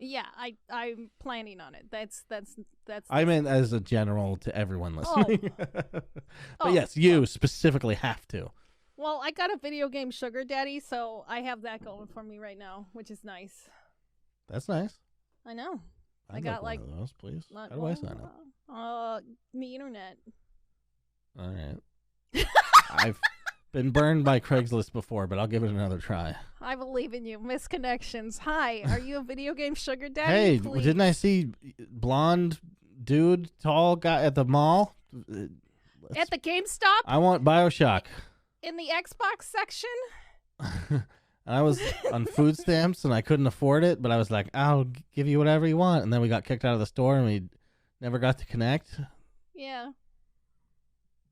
Yeah, I'm planning on it. That's. I meant as a general to everyone listening. But yes, you well, specifically have to. Well, I got a video game sugar daddy, so I have that going for me right now, which is nice. That's nice. I know. I'd got like one of those, please. How do I sign up? The internet. All right. I've been burned by Craigslist before, but I'll give it another try. I believe in you. Misconnections. Hi, are you a video game sugar daddy? Hey, please? didn't I see blonde dude, tall guy at the mall? At the GameStop? I want BioShock. In the Xbox section? And I was on food stamps and I couldn't afford it, but I was like, I'll give you whatever you want. And then we got kicked out of the store and we never got to connect. Yeah.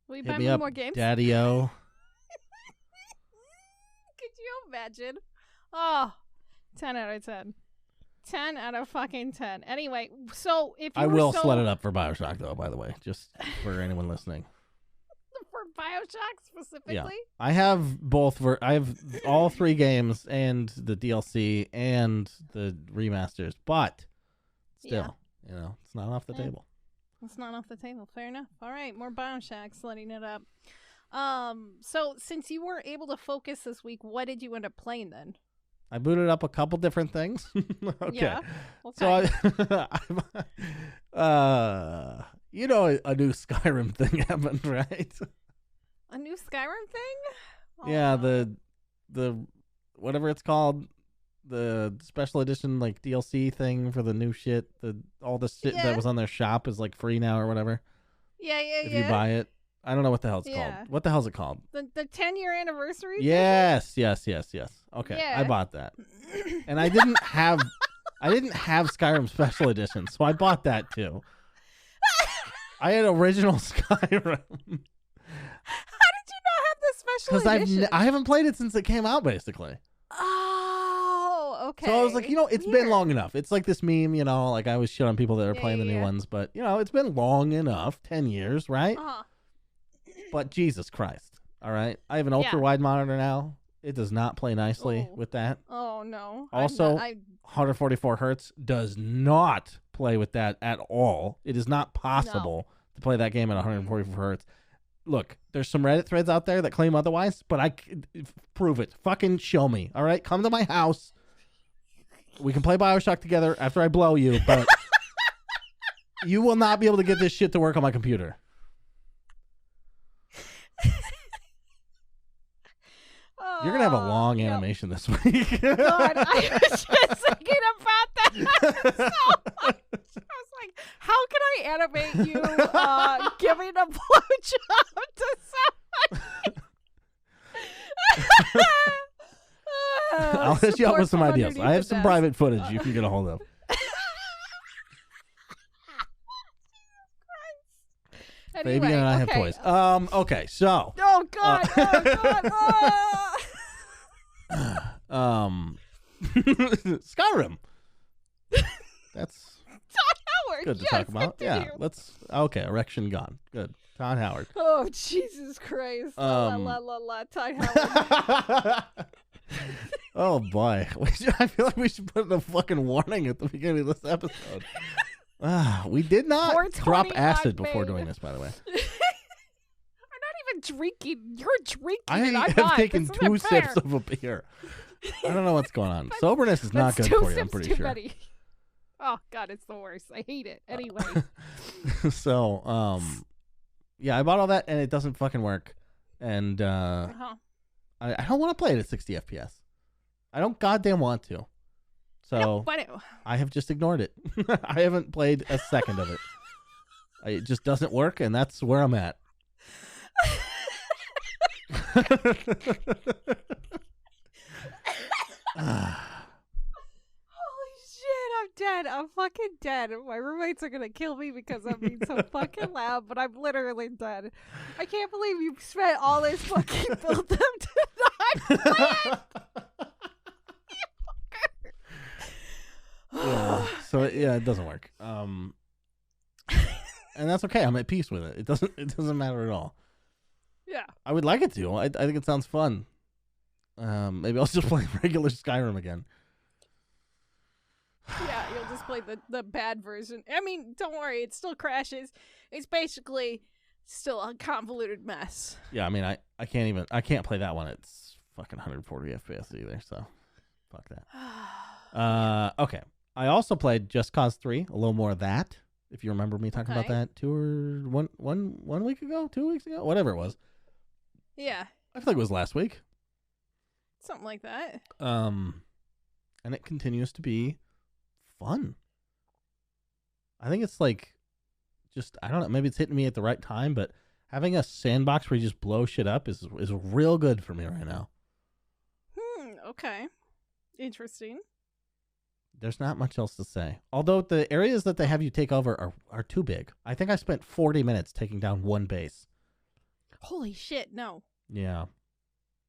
Will you Hit buy me me up, more games? Daddy-O. Could you imagine? Oh, 10 out of 10. 10 out of fucking 10. Anyway, so if you I were will so... slut it up for BioShock, though, by the way, just for anyone listening. For BioShock specifically? Yeah. I have both. I have all 3 games and the DLC and the remasters, but still, it's not off the table. It's not off the table. Fair enough. All right, more BioShocks, letting it up. So since you were able to focus this week, what did you end up playing then? I booted up a couple different things. Okay. Yeah. Okay. So a new Skyrim thing happened, right? A new Skyrim thing? Oh, yeah, no. the whatever it's called, the special edition like DLC thing for the new shit. All the shit that was on their shop is like free now or whatever. Yeah. If you buy it. I don't know what the hell it's called. What the hell is it called? The 10-year anniversary? Yes. Okay, Yeah. I bought that, and I didn't have Skyrim Special Edition, so I bought that too. I had original Skyrim. How did you not have the special edition? Because I haven't played it since it came out, basically. Oh, okay. So I was like, it's been long enough. It's like this meme, like I always shit on people that are playing the new ones, but it's been long enough, 10 years, right? Uh-huh. But Jesus Christ, all right? I have an ultra-wide monitor now. It does not play nicely with that. Oh, no. Also, 144 hertz does not play with that at all. It is not possible to play that game at 144 hertz. Look, there's some Reddit threads out there that claim otherwise, but prove it. Fucking show me, all right? Come to my house. We can play BioShock together after I blow you, but you will not be able to get this shit to work on my computer. You're going to have a long animation this week. God, I was just thinking about that so much. I was like, how can I animate you giving a blowjob to somebody? I'll hit you up with some ideas. I have some private footage you can get a hold of. Anyway, Fabian and I have toys. Okay, so. Oh, God. Skyrim. That's Todd Howard. good to talk about. Continue. Yeah, okay, erection gone. Good. Todd Howard. Oh, Jesus Christ. Todd Howard. Oh, boy. I feel like we should put a fucking warning at the beginning of this episode. We did not drop acid before doing this, by the way. I'm not even drinking. You're drinking. I I'm have not. taken This 2 isn't fair. sips of a beer. I don't know what's going on. Soberness is not good for you, I'm pretty sure. Many. Oh, God, it's the worst. I hate it. Anyway. So, yeah, I bought all that, and it doesn't fucking work. And I don't want to play it at 60 FPS. I don't goddamn want to. So I have just ignored it. I haven't played a second of it. It just doesn't work, and that's where I'm at. Holy shit, I'm dead. I'm fucking dead. My roommates are gonna kill me because I'm being so fucking loud, but I'm literally dead. I can't believe you spent all this fucking build up to not play it. Yeah. So it doesn't work. And that's okay. I'm at peace with it. It doesn't matter at all. Yeah. I would like it to. I think it sounds fun. Maybe I'll just play regular Skyrim again. Yeah, you'll just play the bad version. I mean, don't worry, it still crashes. It's basically still a convoluted mess. Yeah, I mean, I can't play that one. It's fucking 140 FPS either, so fuck that. Okay. I also played Just Cause 3, a little more of that. If you remember me talking about that 1 week ago, 2 weeks ago, whatever it was. Yeah. I feel like it was last week. Something like that. And it continues to be fun. I think it's like, just, I don't know, maybe it's hitting me at the right time, but having a sandbox where you just blow shit up is real good for me right now. Okay. Interesting. There's not much else to say. Although the areas that they have you take over are too big. I think I spent 40 minutes taking down one base. Holy shit, no. Yeah.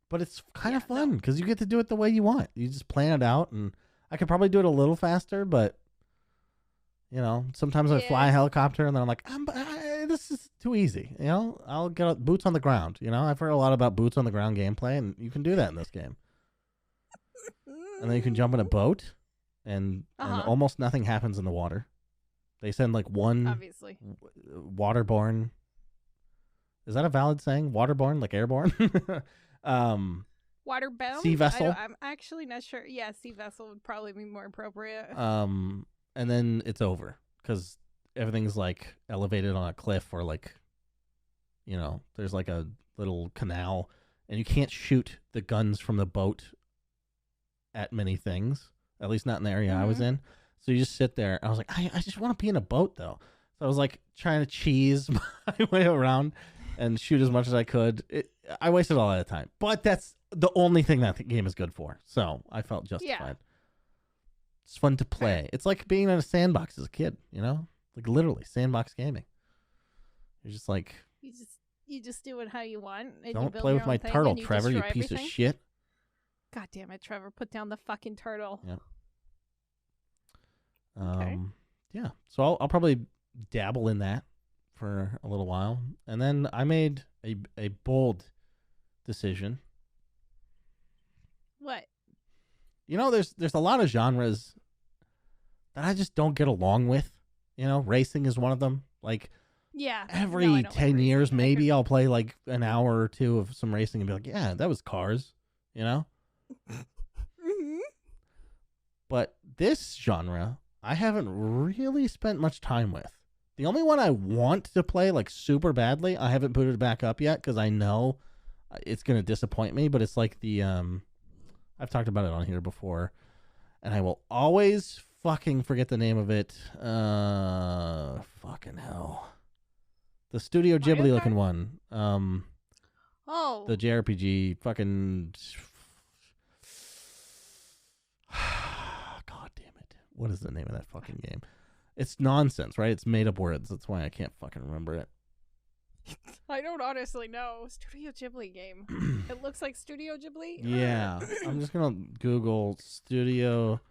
But it's kind of fun because you get to do it the way you want. You just plan it out, and I could probably do it a little faster, but, you know, sometimes I fly a helicopter, and then I'm like, this is too easy. You know, I'll get boots on the ground. You know, I've heard a lot about boots on the ground gameplay, and you can do that in this game. And then you can jump in a boat, and almost nothing happens in the water. They send like one obviously waterborne. Is that a valid saying? Waterborne, like airborne? Waterbound? Sea vessel? I'm actually not sure. Yeah, sea vessel would probably be more appropriate. And then it's over because everything's like elevated on a cliff, or like, you know, there's like a little canal, and you can't shoot the guns from the boat at many things, at least not in the area I was in. So you just sit there. I was like, I just want to be in a boat though. So I was like trying to cheese my way around and shoot as much as I could. I wasted a lot of time, but that's the only thing that the game is good for. So I felt justified. Yeah. It's fun to play. It's like being in a sandbox as a kid, you know, like literally sandbox gaming. You're just like, you just do it how you want. And don't you build play with your my own thing turtle, and you Trevor, you destroy piece everything. of shit. God damn it, Trevor! Put down the fucking turtle. Yeah. Okay. Yeah. So I'll probably dabble in that for a little while, and then I made a bold decision. What? You know, there's a lot of genres that I just don't get along with. You know, racing is one of them. Like, every 10 years, maybe I'll play like an hour or two of some racing and be like, yeah, that was Cars. You know. But this genre, I haven't really spent much time with. The only one I want to play like super badly, I haven't put it back up yet because I know it's going to disappoint me, but it's like the, I've talked about it on here before, and I will always fucking forget the name of it. Fucking hell. The Studio Ghibli looking one. The JRPG fucking... God damn it. What is the name of that fucking game? It's nonsense, right? It's made up words. That's why I can't fucking remember it. I don't honestly know. Studio Ghibli game. It looks like Studio Ghibli? Yeah. I'm just going to Google Studio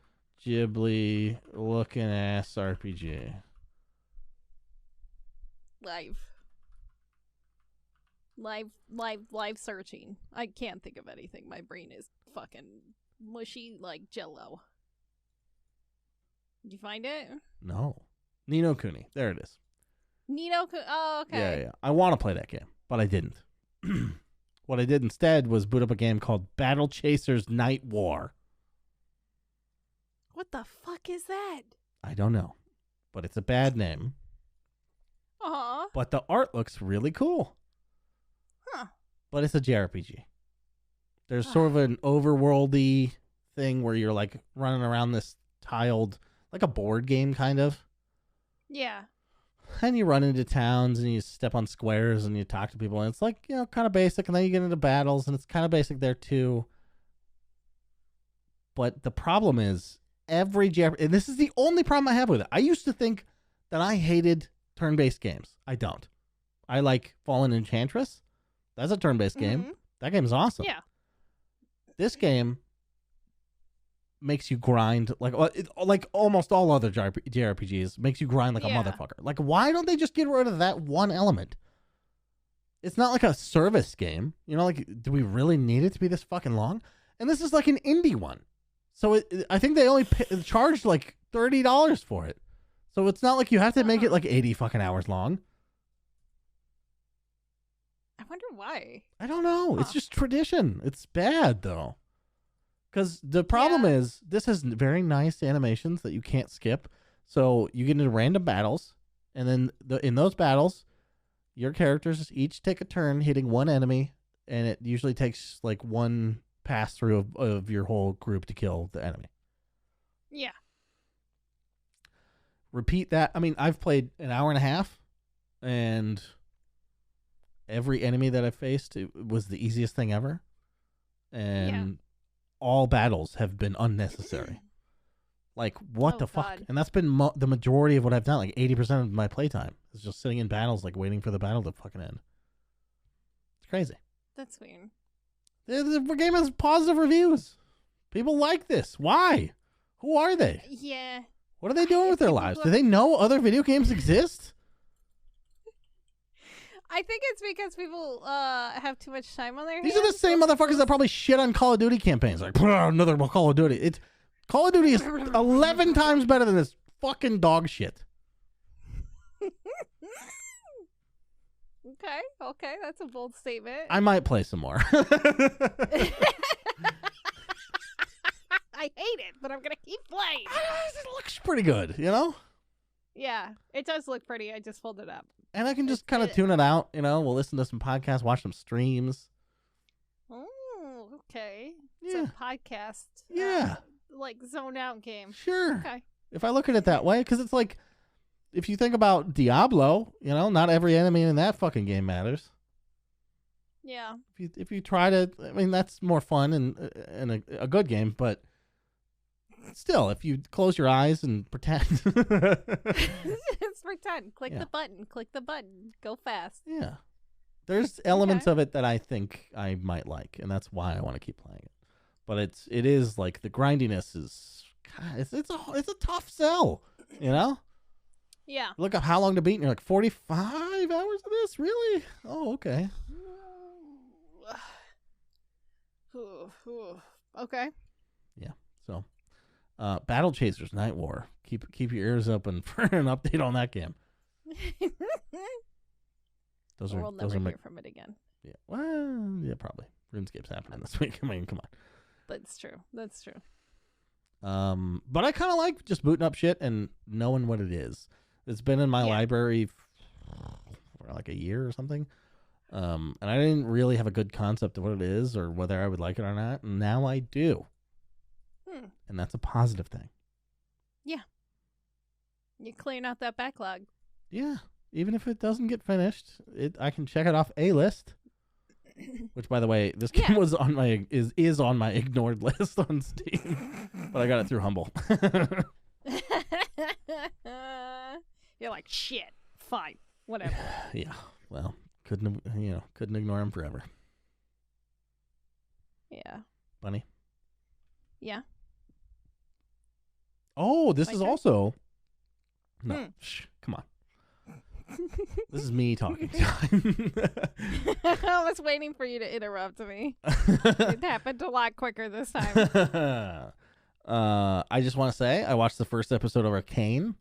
Ghibli looking ass RPG. Live searching. I can't think of anything. My brain is fucking mushy like Jello. Did you find it? No. Ni no Kuni. There it is. Oh, okay. Yeah. I want to play that game, but I didn't. What I did instead was boot up a game called Battlechasers NIGHTWAR. What the fuck is that? I don't know, but it's a bad name. But the art looks really cool. Huh. But it's a JRPG. There's sort of an overworldy thing where you're like running around this tiled, like a board game kind of. Yeah. And you run into towns and you step on squares and you talk to people, and it's like, you know, kind of basic, and then you get into battles and it's kind of basic there too. But the problem is and this is the only problem I have with it. I used to think that I hated turn-based games. I don't. I like Fallen Enchantress. That's a turn-based game. That game's awesome. Yeah. This game makes you grind like almost all other JRPGs makes you grind like a motherfucker. Like, why don't they just get rid of that one element? It's not like a service game. You know, like, do we really need it to be this fucking long? And this is like an indie one. So I think they only charged like $30 for it. So it's not like you have to make it like 80 fucking hours long. I wonder why. I don't know. It's just tradition. It's bad though. Because the problem is this has very nice animations that you can't skip. So you get into random battles, and then in those battles, your characters each take a turn hitting one enemy, and it usually takes like one pass through of your whole group to kill the enemy. Yeah. Repeat that. I mean, I've played an hour and a half, and every enemy that I faced, it was the easiest thing ever. And all battles have been unnecessary. Like, what the fuck? God. And that's been the majority of what I've done. Like, 80% of my playtime is just sitting in battles, like, waiting for the battle to fucking end. It's crazy. That's weird. The game has positive reviews. People like this. Why? Who are they? Yeah. What are they doing with their lives? Do they know other video games exist? I think it's because people have too much time on their hands. These are the same motherfuckers that probably shit on Call of Duty campaigns. Like, another Call of Duty. Call of Duty is 11 times better than this fucking dog shit. Okay, that's a bold statement. I might play some more. I hate it, but I'm gonna keep playing. It looks pretty good, you know? Yeah, it does look pretty. I just pulled it up. And I can just kind of tune it out, you know? We'll listen to some podcasts, watch some streams. Oh, okay. Yeah. It's a podcast. Yeah. Like zone out game. Sure. Okay. If I look at it that way, because it's like, if you think about Diablo, you know, not every enemy in that fucking game matters. Yeah. If you try to, I mean, that's more fun and a good game, but still, if you close your eyes and pretend. Just pretend. Click the button. Go fast. Yeah. There's elements of it that I think I might like, and that's why I want to keep playing it. But it is like the grindiness is, God, it's a tough sell, you know? Yeah. Look up how long to beat, and you're like, 45 hours of this? Really? Oh, okay. Okay. Yeah. So, Battlechasers NIGHTWAR. Keep your ears open for an update on that game. We'll never hear from it again. Yeah. Well, yeah, probably. RuneScape's happening this week. I mean, come on. That's true. But I kind of like just booting up shit and knowing what it is. It's been in my library for like a year or something. And I didn't really have a good concept of what it is or whether I would like it or not. And now I do. And that's a positive thing. Yeah. You're clearing out that backlog. Yeah. Even if it doesn't get finished, I can check it off a list. Which, by the way, this game was on my is on my ignored list on Steam, but I got it through Humble. You're like, shit, fine, whatever. Yeah, well, couldn't ignore him forever. Yeah. Bunny. Yeah. Oh, this is also. No, shh, come on. This is me talking. I was waiting for you to interrupt me. It happened a lot quicker this time. I just want to say I watched the first episode of Arcane,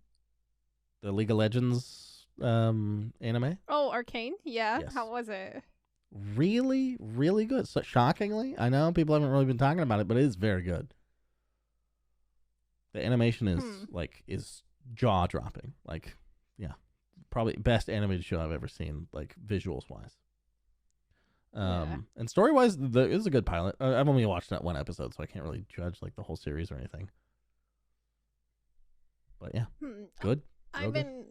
the League of Legends anime. Oh, Arcane? Yeah. Yes. How was it? Really, really good. So shockingly, I know people haven't really been talking about it, but it is very good. The animation is jaw dropping. Like, yeah. Probably best animated show I've ever seen, like visuals wise. And story wise, it is a good pilot. I've only watched that one episode, so I can't really judge like the whole series or anything. But yeah, good. I've been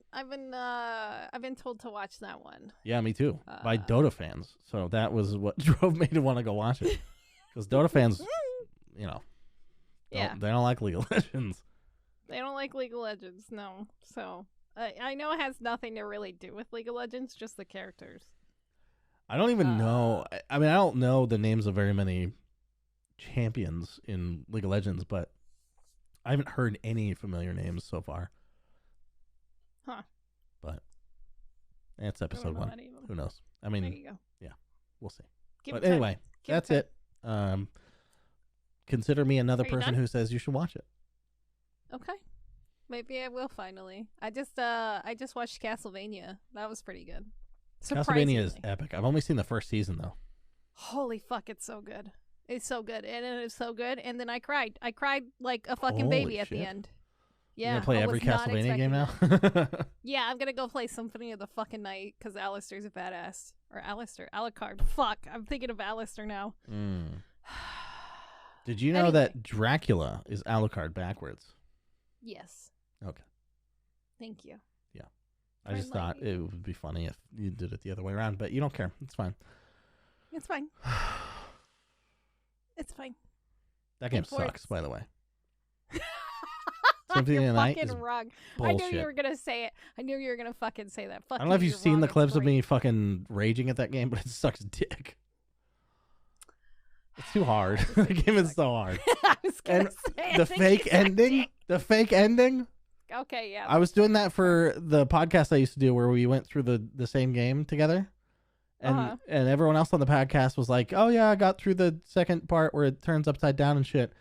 told to watch that one. Yeah, me too. By Dota fans. So that was what drove me to want to go watch it. Because Dota fans, you know, they don't like League of Legends. They don't like League of Legends, no. So. I know it has nothing to really do with League of Legends, just the characters. I don't even know. I mean, I don't know the names of very many champions in League of Legends, but I haven't heard any familiar names so far. Huh. But that's episode 1. Who knows? I mean, there you go. Yeah, we'll see. But anyway, that's it. consider me another Are you person done? who says you should watch it. Okay. Maybe I will finally. I just watched Castlevania. That was pretty good. Castlevania is Surprisingly. epic. I've only seen the first season though. Holy fuck, it's so good. It's so good. And it is so good. And then I cried. I cried like a fucking Holy baby at shit. the end. You're Yeah. gonna play I every was not Castlevania game expecting now? that. Yeah, I'm gonna go play Symphony of the fucking Night because Alistair's a badass. Or Alistair. Alucard. Fuck. I'm thinking of Alistair now. Did you know Anyway. that Dracula is Alucard backwards? Yes. Okay. Thank you. I just thought Enlighten it would be funny if you did it the other way around, but you don't care. It's fine. It's fine. It's fine. That game Portz. sucks, by the way. Symphony You're of the Night fucking is wrong. bullshit. I knew you were gonna say it. I knew you were gonna fucking say that. Fuck I don't know if you, you've you're seen wrong. the It's clips of great. me fucking raging at that game, but it sucks dick. It's too hard. I was The thinking game is suck. so hard. I was gonna And say I the think fake you suck ending, dick. the fake ending. Okay, yeah. I was doing that for the podcast I used to do where we went through the same game together. And and everyone else on the podcast was like, "Oh yeah, I got through the second part where it turns upside down and shit."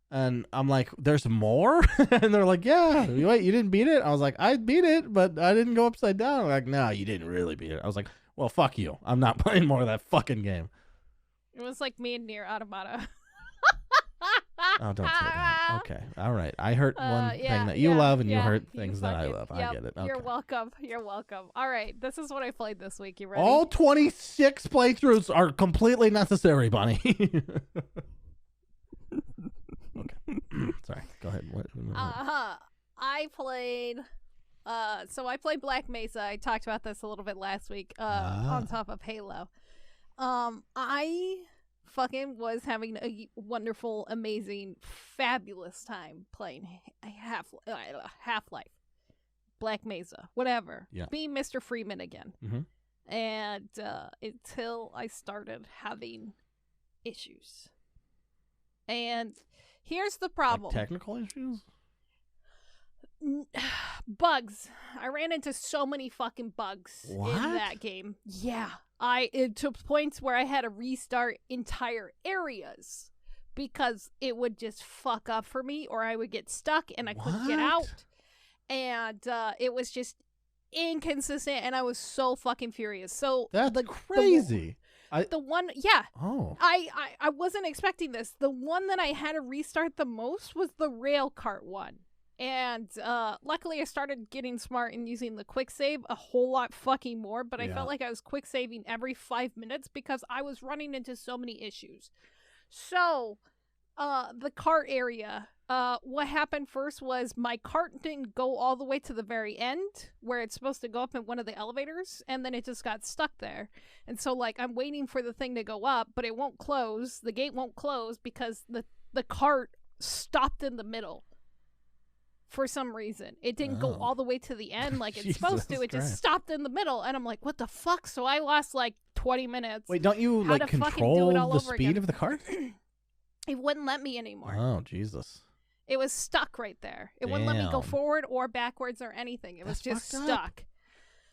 And I'm like, "There's more?" And they're like, "Yeah, wait, you didn't beat it?" I was like, "I beat it, but I didn't go upside down." They're like, "No, you didn't really beat it." I was like, "Well, fuck you. I'm not playing more of that fucking game." It was like me and Nier Automata. Oh, don't say that. Okay, all right. I hurt one yeah, thing that you yeah, love, and you yeah, hurt you things that I fucking- love. yep, I get it. Okay. You're welcome. You're welcome. All right, this is what I played this week. You ready? All 26 playthroughs are completely necessary, Bunny. Okay. Sorry. Go ahead. What? I played. So I played Black Mesa. I talked about this a little bit last week. On top of Halo. I fucking was having a wonderful, amazing, fabulous time playing Half-Life, Black Mesa, whatever. Yeah. Being Mr. Freeman again. Mhm. And until I started having issues. And here's the problem. Like technical issues? Bugs. I ran into so many fucking bugs in that game. Yeah. It took points where I had to restart entire areas because it would just fuck up for me or I would get stuck and I couldn't get out. And it was just inconsistent and I was so fucking furious. So That's crazy. The one, yeah. Oh. I wasn't expecting this. The one that I had to restart the most was the rail cart one. And luckily I started getting smart and using the quick save a whole lot fucking more, but I felt like I was quick saving every 5 minutes because I was running into so many issues. So, the cart area, what happened first was my cart didn't go all the way to the very end where it's supposed to go up in one of the elevators, and then it just got stuck there. And so, like, I'm waiting for the thing to go up, but it won't close. The gate won't close because the cart stopped in the middle. For some reason. It didn't go all the way to the end like it's supposed to. It just stopped in the middle. And I'm like, what the fuck? So I lost like 20 minutes. Wait, don't you like control the speed of the cart? It wouldn't let me anymore. Oh, Jesus. It was stuck right there. It wouldn't let me go forward or backwards or anything. It was just stuck.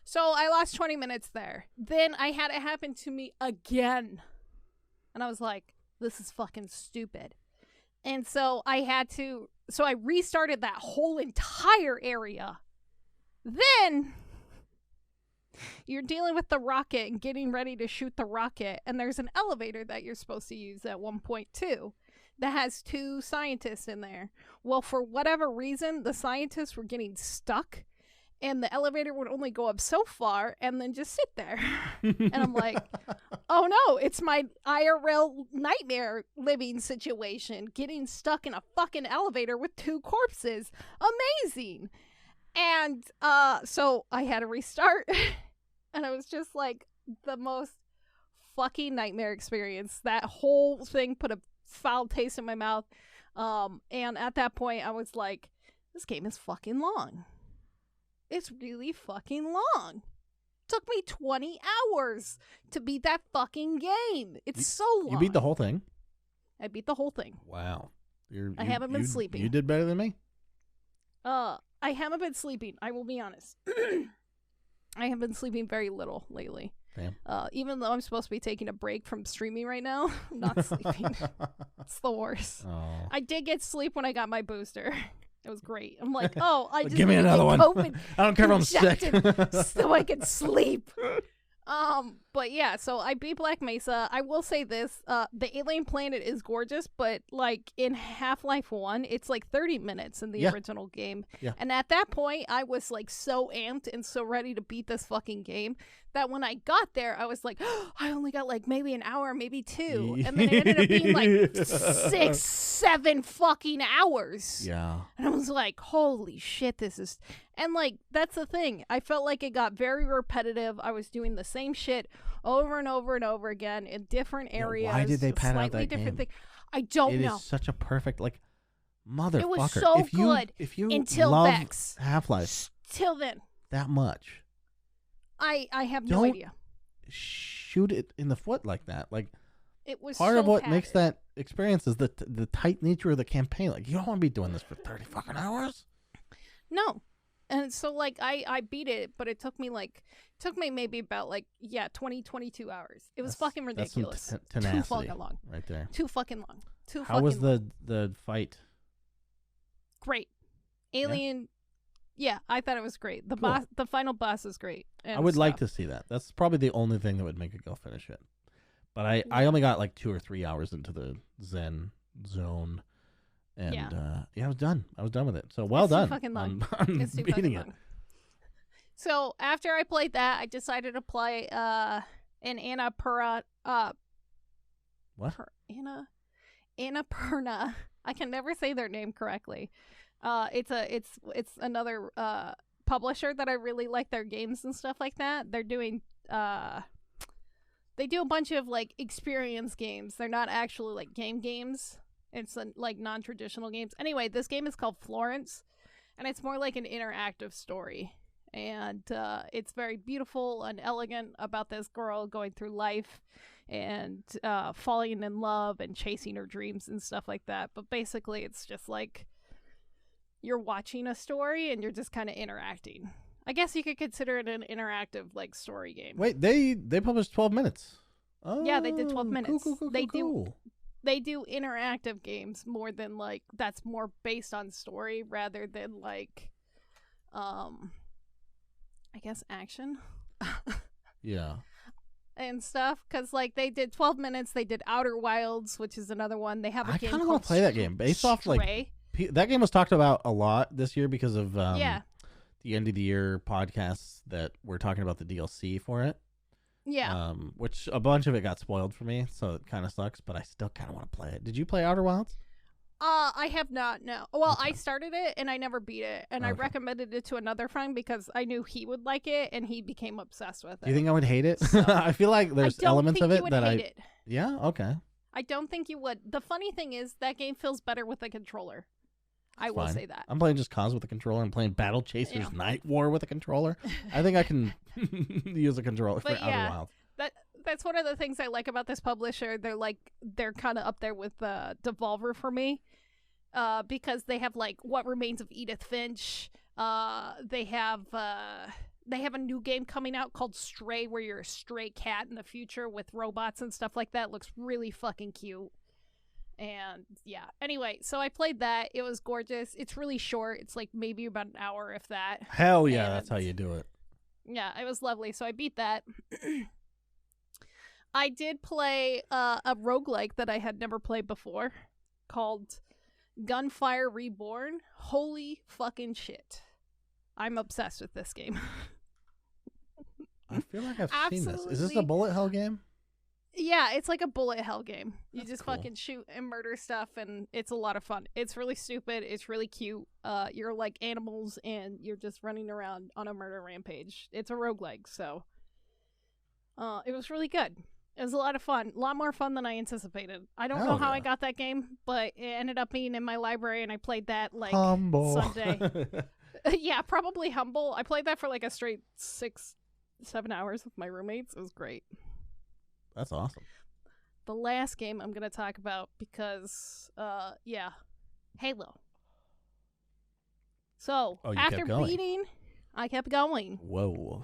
So I lost 20 minutes there. Then I had it happen to me again. And I was like, this is fucking stupid. And so I restarted that whole entire area. Then you're dealing with the rocket and getting ready to shoot the rocket. And there's an elevator that you're supposed to use at one point too that has 2 scientists in there. Well, for whatever reason, the scientists were getting stuck and the elevator would only go up so far and then just sit there. And I'm like, oh no, it's my IRL nightmare living situation, getting stuck in a fucking elevator with 2 corpses. Amazing. And so I had to restart and it was just like the most fucking nightmare experience. That whole thing put a foul taste in my mouth. And at that point I was like, this game is fucking long. It's really fucking long. Took me 20 hours to beat that fucking game. It's so long. You beat the whole thing? I beat the whole thing. Wow. I haven't been sleeping. You did better than me? I haven't been sleeping. I will be honest. I have been sleeping very little lately. Damn. Even though I'm supposed to be taking a break from streaming right now, I'm not sleeping. It's the worst. Oh. I did get sleep when I got my booster. It was great. I'm like, oh, I just give me need to another get one. COVID I don't care if I'm sick. injected so I can sleep. But yeah, so I beat Black Mesa. I will say this, the alien planet is gorgeous, but like in Half-Life 1, it's like 30 minutes in the original game. Yeah. And at that point, I was like so amped and so ready to beat this fucking game that when I got there, I was like, oh, I only got like maybe an hour, maybe 2. And then it ended up being like 6, 7 fucking hours. Yeah. And I was like, holy shit, this is... And, like, that's the thing. I felt like it got very repetitive. I was doing the same shit over and over and over again in different areas. Why did they pad out slightly that different game? thing. I don't know. It is such a perfect, like, motherfucker. It was so good if you until love Vex. Half-Life Till then. that much, I have no don't idea. shoot it in the foot like that. Like, It was part so of what padded. makes that experience is the tight nature of the campaign. Like, you don't want to be doing this for 30 fucking hours. No. And so, like, I beat it, but it took me maybe about, 20, 22 hours. It was fucking ridiculous. That's some tenacity Too fucking long. right there. Too fucking long. How was the fight? Great. Alien. Yeah, I thought it was great. The Cool. boss, the final boss is great. I would like to see that. That's probably the only thing that would make it go finish it. But I only got like 2 or 3 hours into the Zen zone. And I was done. I was done with it. So well It's too done. fucking long. On It's too beating fucking it. long. So after I played that, I decided to play an Annapurna. What? Annapurna. I can never say their name correctly. It's another publisher that I really like their games and stuff like that. They're doing they do a bunch of like experience games. They're not actually like games. It's like non-traditional games. Anyway, this game is called Florence, and it's more like an interactive story. And it's very beautiful and elegant about this girl going through life and falling in love and chasing her dreams and stuff like that. But basically, it's just like you're watching a story and you're just kind of interacting. I guess you could consider it an interactive like story game. Wait, they published 12 minutes. Oh, Yeah, they did 12 minutes. Cool. They do interactive games more than like that's more based on story rather than like I guess action. Yeah. And stuff, because like they did 12 minutes. They did Outer Wilds, which is another one. They have a I game kind of called want to play that game based off like Stray. that game was talked about a lot this year because of Yeah. the end of the year podcasts that we're talking about the DLC for it. Yeah. Which a bunch of it got spoiled for me, so it kind of sucks. But I still kind of want to play it. Did you play Outer Wilds? I have not. No. Well, Okay. I started it and I never beat it, and I Okay. recommended it to another friend because I knew he would like it, and he became obsessed with it. Do you think I would hate it? So, I feel like there's I don't elements think of you it would that hate it. Yeah. Okay. I don't think you would. The funny thing is that game feels better with a controller. I will Fine. say that. I'm playing just cause with a controller. I'm playing Battlechasers NIGHTWAR with a controller. I think I can use a controller for But yeah. Outer Wilds. That's one of the things I like about this publisher. They're kind of up there with Devolver for me, because they have like What Remains of Edith Finch. They have a new game coming out called Stray, where you're a stray cat in the future with robots and stuff like that. Looks really fucking cute. And yeah. Anyway, so I played that. It was gorgeous. It's really short. It's like maybe about an hour, if that. Hell yeah, And- that's how you do it. Yeah, it was lovely. So I beat that. I did play a roguelike that I had never played before called Gunfire Reborn. Holy fucking shit. I'm obsessed with this game. I feel like I've seen this. Is this a Absolutely. bullet hell game? Yeah, it's like a bullet hell game. You That's just cool. fucking shoot and murder stuff, and it's a lot of fun. It's really stupid. It's really cute. You're like animals, and you're just running around on a murder rampage. It's a roguelike, so it was really good. It was a lot of fun. A lot more fun than I anticipated. I don't know Hell how I yeah. got that game, but it ended up being in my library, and I played that like Humble. Sunday. Yeah, probably humble. I played that for like a straight 6-7 hours with my roommates. It was great. That's awesome. The last game I'm going to talk about because, Halo. So, Oh, you after kept going. beating, I kept going. Whoa.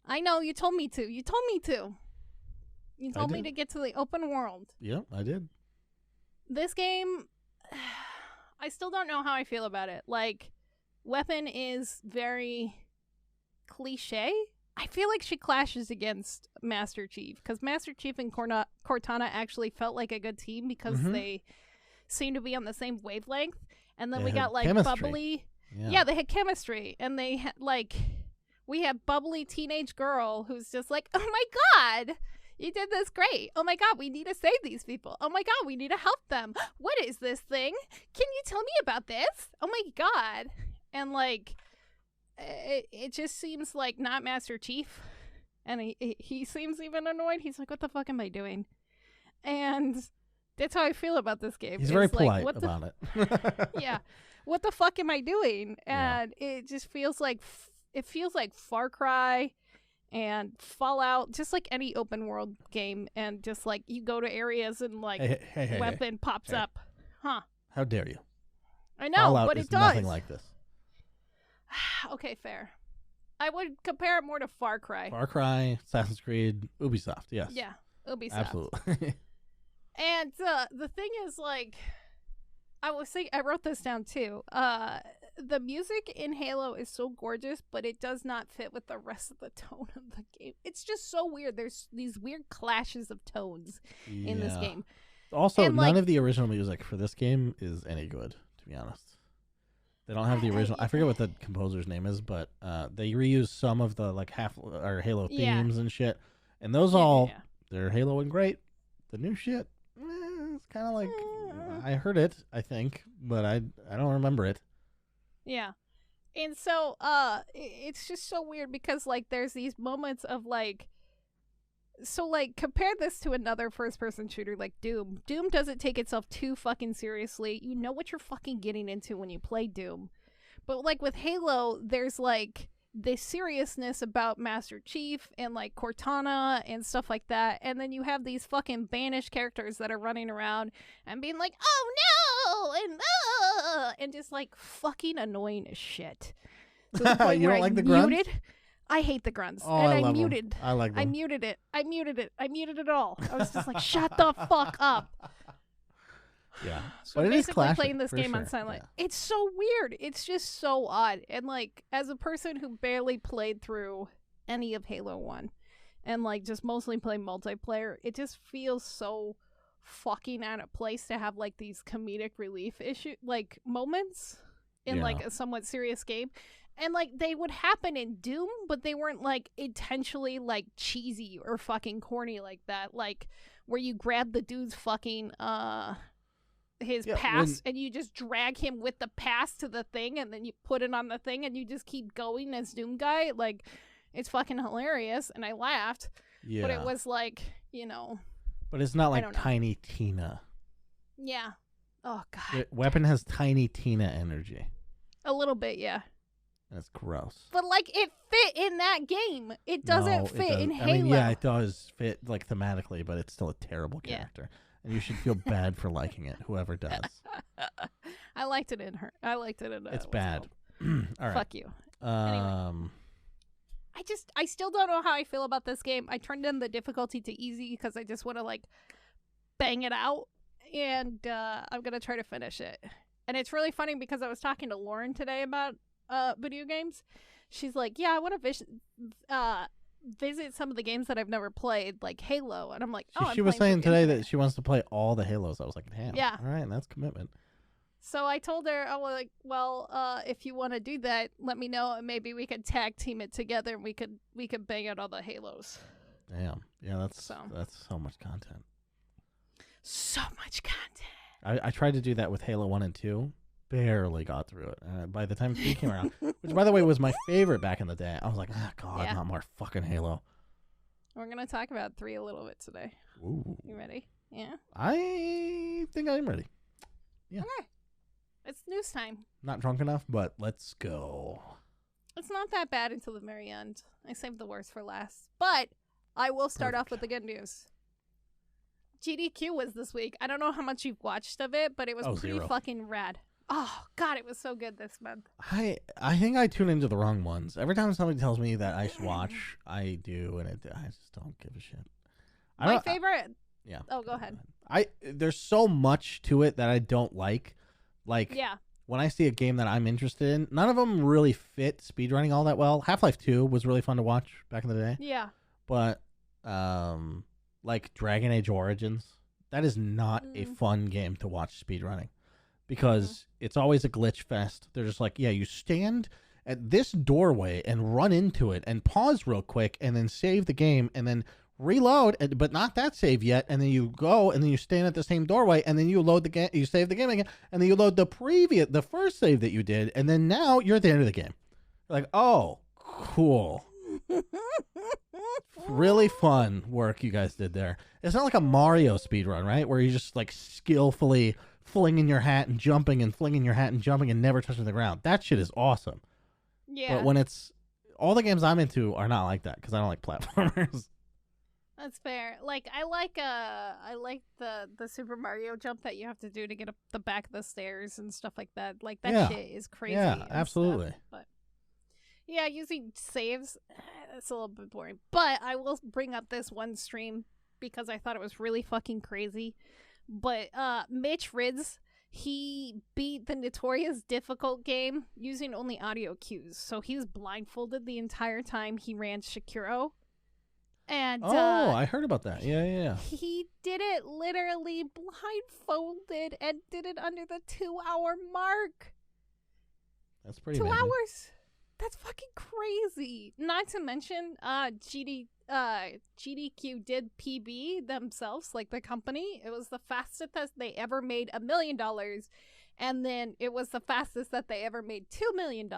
I know, you told me to. You told me to. You told me did. to get to the open world. Yep, I did. This game, I still don't know how I feel about it. Like, Weapon is very cliche. I feel like she clashes against Master Chief, because Master Chief and Cortana actually felt like a good team because they seem to be on the same wavelength. And then we got, like, chemistry. bubbly... Yeah, they had chemistry. And they had, like... We have bubbly teenage girl who's just like, oh my god, you did this great. Oh my god, we need to save these people. Oh my god, we need to help them. What is this thing? Can you tell me about this? Oh my god. And, like, it just seems like not Master Chief. And he seems even annoyed. He's like, what the fuck am I doing? And that's how I feel about this game. He's very like, polite about it. Yeah. What the fuck am I doing? And it just feels like... It feels like Far Cry and Fallout, just like any open world game, and just like you go to areas and like weapon pops up. Huh. How dare you? I know, Fallout but is it does. nothing like this. Okay, fair. I would compare it more to Far Cry. Far Cry, Assassin's Creed, Ubisoft, yes. Yeah, Ubisoft. Absolutely. And the thing is, like, I wrote this down too. The music in Halo is so gorgeous, but it does not fit with the rest of the tone of the game. It's just so weird. There's these weird clashes of tones in this game. Also, and, none like, of the original music for this game is any good, to be honest. They don't have the original. I forget what the composer's name is, but they reuse some of the like Halo themes and shit. And those they're Halo and great. The new shit, it's kind of like I heard it, I think, but I don't remember it. Yeah. And so it's just so weird because like there's these moments of like, so like compare this to another first person shooter like Doom. Doom doesn't take itself too fucking seriously. You know what you're fucking getting into when you play Doom. But like with Halo, there's like this seriousness about Master Chief and like Cortana and stuff like that. And then you have these fucking banished characters that are running around and being like, oh no, and just like fucking annoying as shit. To the point You where don't like the muted. grunts? I hate the grunts. Oh, and I I love muted. them. I like them. I muted it. I muted it all. I was just like, shut the fuck up. Yeah. So but it is basically clashing, playing this for game on sure. silent. Yeah. It's so weird. It's just so odd. And like, as a person who barely played through any of Halo 1 and like just mostly play multiplayer, it just feels so fucking out of place to have like these comedic relief like moments in like a somewhat serious game. And like they would happen in Doom, but they weren't like intentionally like cheesy or fucking corny like that. Like where you grab the dude's fucking his pass and you just drag him with the pass to the thing and then you put it on the thing and you just keep going as Doom Guy. Like it's fucking hilarious and I laughed. Yeah. But it was like, you know. But it's not like Tiny Tina. Yeah. Oh god. Weapon has Tiny Tina energy. A little bit, yeah. That's gross. But like it fit in that game. It doesn't fit in Halo. I mean, yeah, it does fit like thematically, but it's still a terrible character. And you should feel bad for liking it, whoever does. I liked it in her. I liked it in it's bad. All right. Fuck you. Anyway. I still don't know how I feel about this game. I turned in the difficulty to easy because I just want to like bang it out. And I'm going to try to finish it. And it's really funny because I was talking to Lauren today about video games. She's like, yeah, I want to visit some of the games that I've never played, like Halo. And I'm like, oh, she was saying today that she wants to play all the Halos. I was like, damn. Yeah. All right, that's commitment. So I told her, I was like, well, if you want to do that, let me know, and maybe we could tag team it together, and we could bang out all the Halos. Damn. Yeah, that's so much content. So much content. I tried to do that with Halo 1 and 2. Barely got through it. By the time 3 came around, which, by the way, was my favorite back in the day, I was like, oh, God, not more fucking Halo. We're going to talk about 3 a little bit today. Ooh. You ready? Yeah? I think I'm ready. Yeah. Okay. It's news time. Not drunk enough, but let's go. It's not that bad until the very end. I saved the worst for last. But I will start off with the good news. GDQ was this week. I don't know how much you've watched of it, but it was pretty fucking rad. Oh God, it was so good this month. I think I tune into the wrong ones. Every time somebody tells me that I should watch, I do, and I just don't give a shit. My favorite. Yeah. Oh, go ahead. There's so much to it that I don't like. Like, yeah. When I see a game that I'm interested in, none of them really fit speedrunning all that well. Half-Life 2 was really fun to watch back in the day. Yeah. But, like Dragon Age Origins, that is not a fun game to watch speedrunning because it's always a glitch fest. They're just like, yeah, you stand at this doorway and run into it and pause real quick and then save the game and then reload, but not that save yet, and then you go and then you stand at the same doorway and then you load the game, you save the game again, and then you load the first save that you did, and then now you're at the end of the game. Like, oh, cool. Really fun work you guys did there. It's not like a Mario speedrun, right? Where you just like skillfully flinging your hat and jumping and flinging your hat and jumping and never touching the ground. That shit is awesome. Yeah. But when it's all the games I'm into are not like that because I don't like platformers. That's fair. Like I like the Super Mario jump that you have to do to get up the back of the stairs and stuff like that. Like that shit is crazy. Yeah, absolutely. Stuff, but yeah, using saves, that's a little bit boring. But I will bring up this one stream because I thought it was really fucking crazy. But Mitch Rids, he beat the notorious difficult game using only audio cues. So he was blindfolded the entire time he ran Shakiro. And I heard about that. Yeah. He did it literally blindfolded and did it under the 2-hour mark. That's pretty 2 amazing. hours. That's fucking crazy. Not to mention, GDQ did PB themselves, like the company. It was the fastest that they ever made $1 million, and then it was the fastest that they ever made $2 million.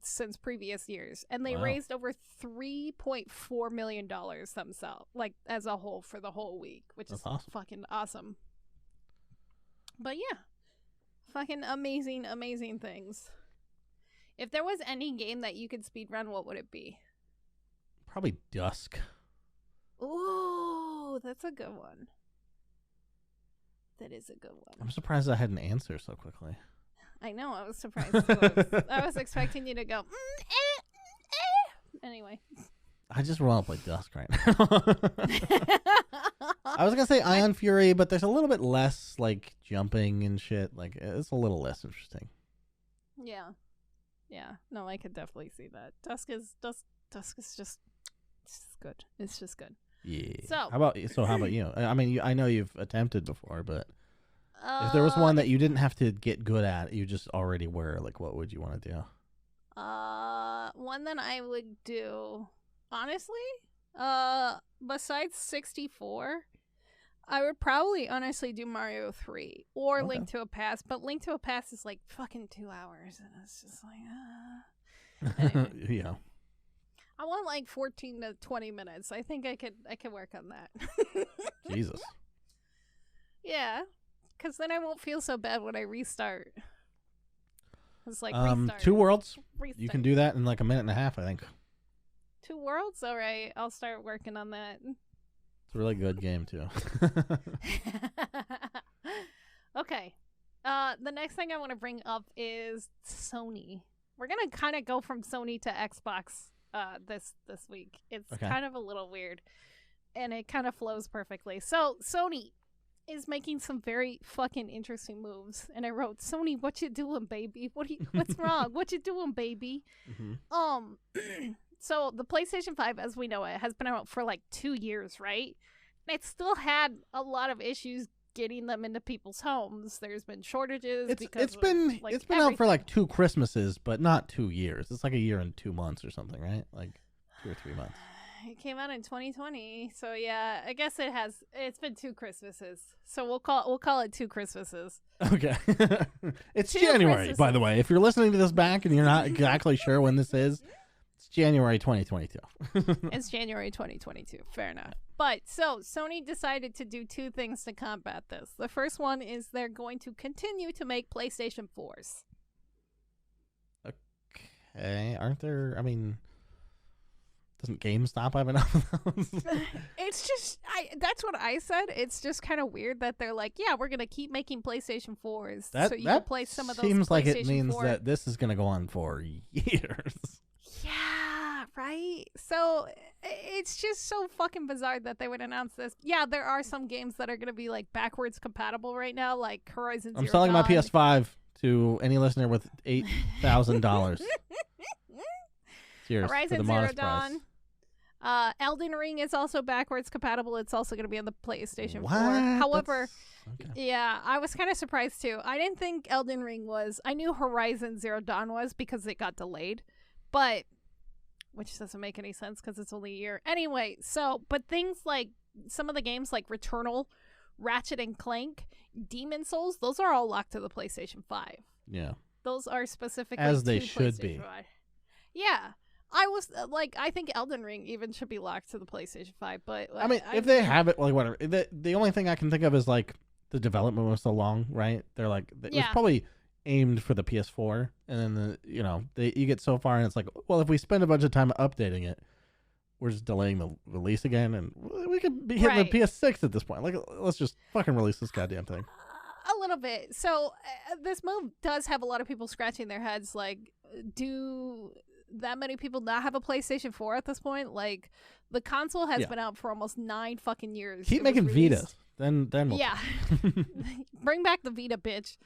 Since previous years, and they raised over $3.4 million themselves, like as a whole for the whole week, which is awesome. Fucking awesome. But yeah, fucking amazing things. If there was any game that you could speedrun, what would it be? Probably Dusk. Ooh, that's a good one. That is a good one. I'm surprised I had an answer so quickly. I know, I was surprised too. I was expecting you to go, Anyway. I just want to play Dusk right now. I was going to say Ion Fury, but there's a little bit less, like, jumping and shit. Like, it's a little less interesting. Yeah. No, I could definitely see that. Dusk is just good. It's just good. Yeah. So how about you? I mean, I know you've attempted before, but if there was one that you didn't have to get good at, you just already were, like, what would you want to do? One that I would do, honestly, besides 64, I would probably honestly do Mario 3 or Link to a Past, but Link to a Past is like fucking 2 hours, and it's just like, Anyway. Yeah. I want like 14 to 20 minutes. I think I could work on that. Jesus. Yeah. Because then I won't feel so bad when I restart. It's like restart. 2 Worlds. Restart. You can do that in like a minute and a half, I think. 2 Worlds? All right. I'll start working on that. It's a really good game, too. Okay. The next thing I want to bring up is Sony. We're going to kind of go from Sony to Xbox this week. It's kind of a little weird. And it kind of flows perfectly. So, Sony is making some very fucking interesting moves, and I wrote, Sony, what you doing, baby? What's wrong? What you doing, baby? Mm-hmm. So the PlayStation 5, as we know it, has been out for like 2 years, right? And it still had a lot of issues getting them into people's homes. There's been shortages. It's been out for like 2 Christmases, but not 2 years. It's like a year and 2 months or something, right? Like 2 or 3 months. It came out in 2020, so yeah, I guess it's been 2 Christmases. So we'll call it 2 Christmases. Okay. It's January, Christmases. By the way. If you're listening to this back and you're not exactly sure when this is, it's January 2022. It's January 2022. Fair enough. But so Sony decided to do 2 things to combat this. The first one is they're going to continue to make PlayStation 4s. Okay. Aren't there, I mean, doesn't GameStop have enough of those? It's just, That's what I said. It's just kind of weird that they're like, yeah, we're gonna keep making PlayStation 4s so you can play some of those. Seems like it PlayStation means 4. that this is gonna go on for years. Yeah, right. So it's just so fucking bizarre that they would announce this. Yeah, there are some games that are gonna be like backwards compatible right now, like Horizon Zero I'm selling Dawn. my PS5 to any listener with $8,000. Cheers for Horizon the Zero modest Dawn. price. Elden Ring is also backwards compatible. It's also going to be on the PlayStation 4. What? However, Okay. yeah, I was kind of surprised too. I didn't think Elden Ring was. I knew Horizon Zero Dawn was because it got delayed, but which doesn't make any sense because it's only a year. Anyway, but things like some of the games like Returnal, Ratchet and Clank, Demon Souls, those are all locked to the PlayStation 5. Yeah. Those are specifically As they to should PlayStation be. 5. Yeah. I was I think Elden Ring even should be locked to the PlayStation 5, but I mean, if they have it, like, whatever. The only thing I can think of is, like, the development was so long, right? They're like, it was probably aimed for the PS4, and then, you get so far, and it's like, well, if we spend a bunch of time updating it, we're just delaying the release again, and we could be hitting the PS6 at this point. Like, let's just fucking release this goddamn thing. A little bit. So, this move does have a lot of people scratching their heads, like, do that many people not have a PlayStation 4 at this point? Like, the console has been out for almost 9 fucking years. Keep making Vitas. Then we'll Bring back the Vita, bitch.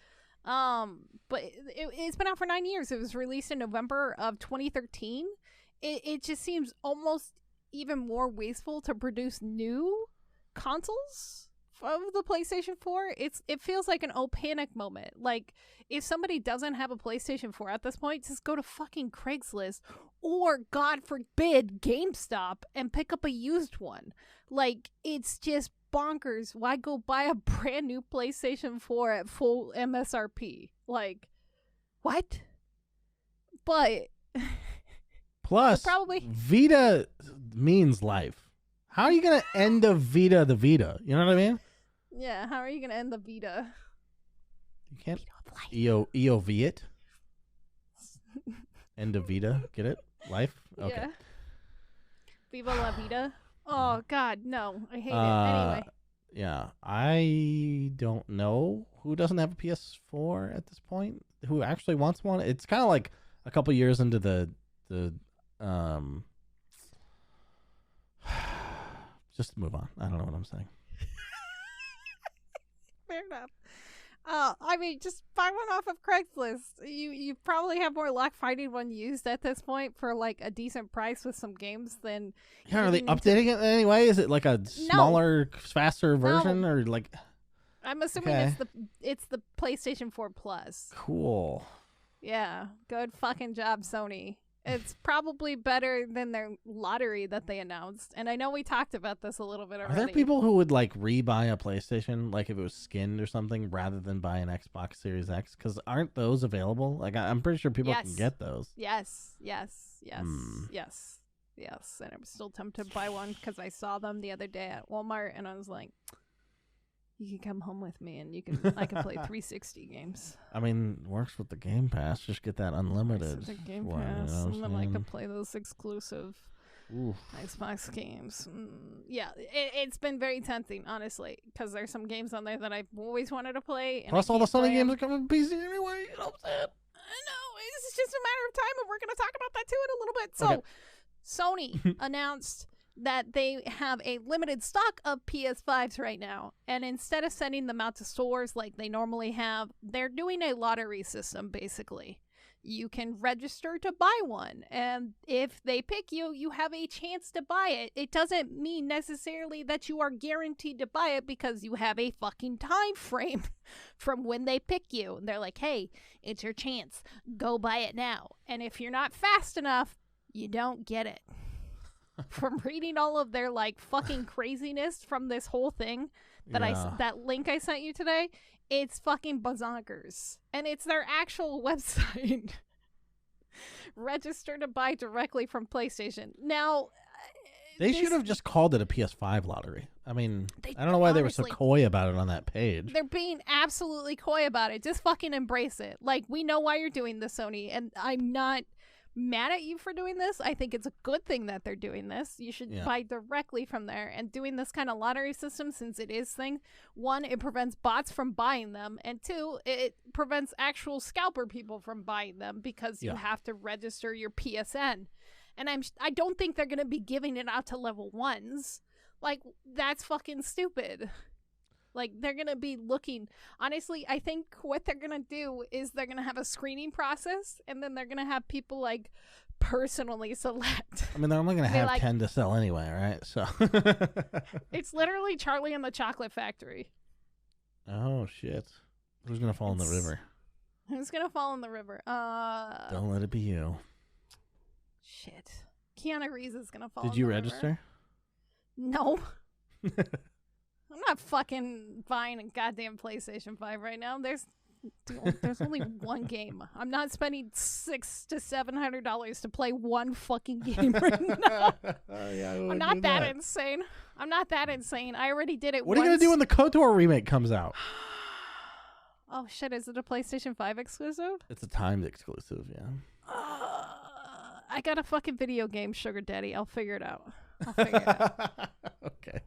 But it's been out for 9 years. It was released in November of 2013. It just seems almost even more wasteful to produce new consoles of the PlayStation 4. It feels like an oh panic moment. Like, if somebody doesn't have a PlayStation 4 at this point, just go to fucking Craigslist or, God forbid, GameStop and pick up a used one. Like, it's just bonkers. Why go buy a brand new PlayStation 4 at full MSRP? Like, what? But plus, probably Vita means life. How are you gonna end the Vita? You know what I mean? Yeah. How are you gonna end the Vita? You can't EOV it. End of Vita. Get it? Life. Okay. Yeah. Viva la Vida. Oh God, no! I hate it. Anyway. Yeah, I don't know who doesn't have a PS4 at this point. Who actually wants one? It's kind of like a couple years into the Just move on. I don't know what I'm saying. Fair enough. I mean, just buy one off of Craigslist. You probably have more luck finding one used at this point for like a decent price with some games than. Yeah, are they updating it in any way? Is it like a smaller, faster version, or like? I'm assuming it's the PlayStation 4 Plus. Cool. Yeah, good fucking job, Sony. It's probably better than their lottery that they announced. And I know we talked about this a little bit already. Are there people who would like rebuy a PlayStation, like if it was skinned or something, rather than buy an Xbox Series X? Because aren't those available? Like, I'm pretty sure people can get those. Yes. And I'm still tempted to buy one because I saw them the other day at Walmart, and I was like, you can come home with me and I can play 360 games. I mean, works with the Game Pass. Just get that unlimited. The Game Pass, and then I can play those exclusive Xbox games. Yeah, it's been very tempting, honestly, because there's some games on there that I've always wanted to play. And plus, all the Sony games are coming to PC anyway. You know what I'm saying? I know. It's just a matter of time, and we're going to talk about that too in a little bit. So, Sony announced that they have a limited stock of PS5s right now, and instead of sending them out to stores like they normally have, they're doing a lottery system. Basically, you can register to buy one, and if they pick you, you have a chance to buy it. It doesn't mean necessarily that you are guaranteed to buy it, because you have a fucking time frame from when they pick you, and they're like, hey, it's your chance, go buy it now. And if you're not fast enough, you don't get it. From reading all of their like fucking craziness from this whole thing that that link I sent you today, it's fucking bazonkers, and it's their actual website. Register to buy directly from PlayStation. Now, they should have just called it a PS5 lottery. I mean, I don't know why they were so coy about it on that page. They're being absolutely coy about it. Just fucking embrace it. Like, we know why you're doing this, Sony, and I'm not mad at you for doing this. I think it's a good thing that they're doing this. You should buy directly from there. And doing this kind of lottery system, since it is thing, one, it prevents bots from buying them, and two, it prevents actual scalper people from buying them because you have to register your PSN. And I don't think they're gonna be giving it out to level 1s. Like, that's fucking stupid. Like, they're going to be looking... Honestly, I think what they're going to do is they're going to have a screening process, and then they're going to have people, like, personally select. I mean, they're only going to have 10 to sell anyway, right? So it's literally Charlie and the Chocolate Factory. Oh, shit. Who's going to fall in the river? Who's going to fall in the river? Don't let it be you. Shit. Keanu Reeves is going to fall Did in you the register? River. No. I'm not fucking buying a goddamn PlayStation 5 right now. There's only one game. I'm not spending $600 to $700 to play one fucking game right now. I'm not that insane. I'm not that insane. I already did it once. What are you going to do when the KOTOR remake comes out? Oh shit, is it a PlayStation 5 exclusive? It's a timed exclusive, yeah. I got a fucking video game sugar daddy. I'll figure it out. Okay.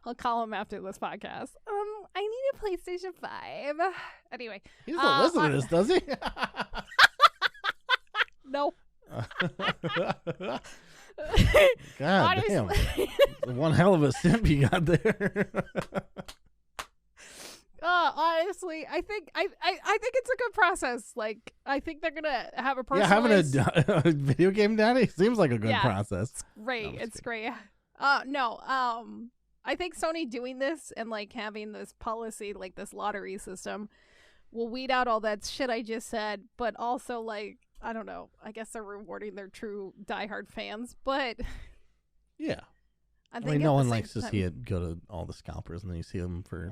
I'll call him after this podcast. I need a PlayStation 5. Anyway. He doesn't listen to this, does he? No. God damn. One hell of a simp you got there. Honestly, I think it's a good process. Like, I think they're gonna have a personalized... Yeah, having a video game daddy seems like a good process. It's great. It's great. I think Sony doing this and like having this policy, like this lottery system, will weed out all that shit I just said. But also, like, I don't know. I guess they're rewarding their true diehard fans. But yeah, I mean, no one likes to see it go to all the scalpers, and then you see them for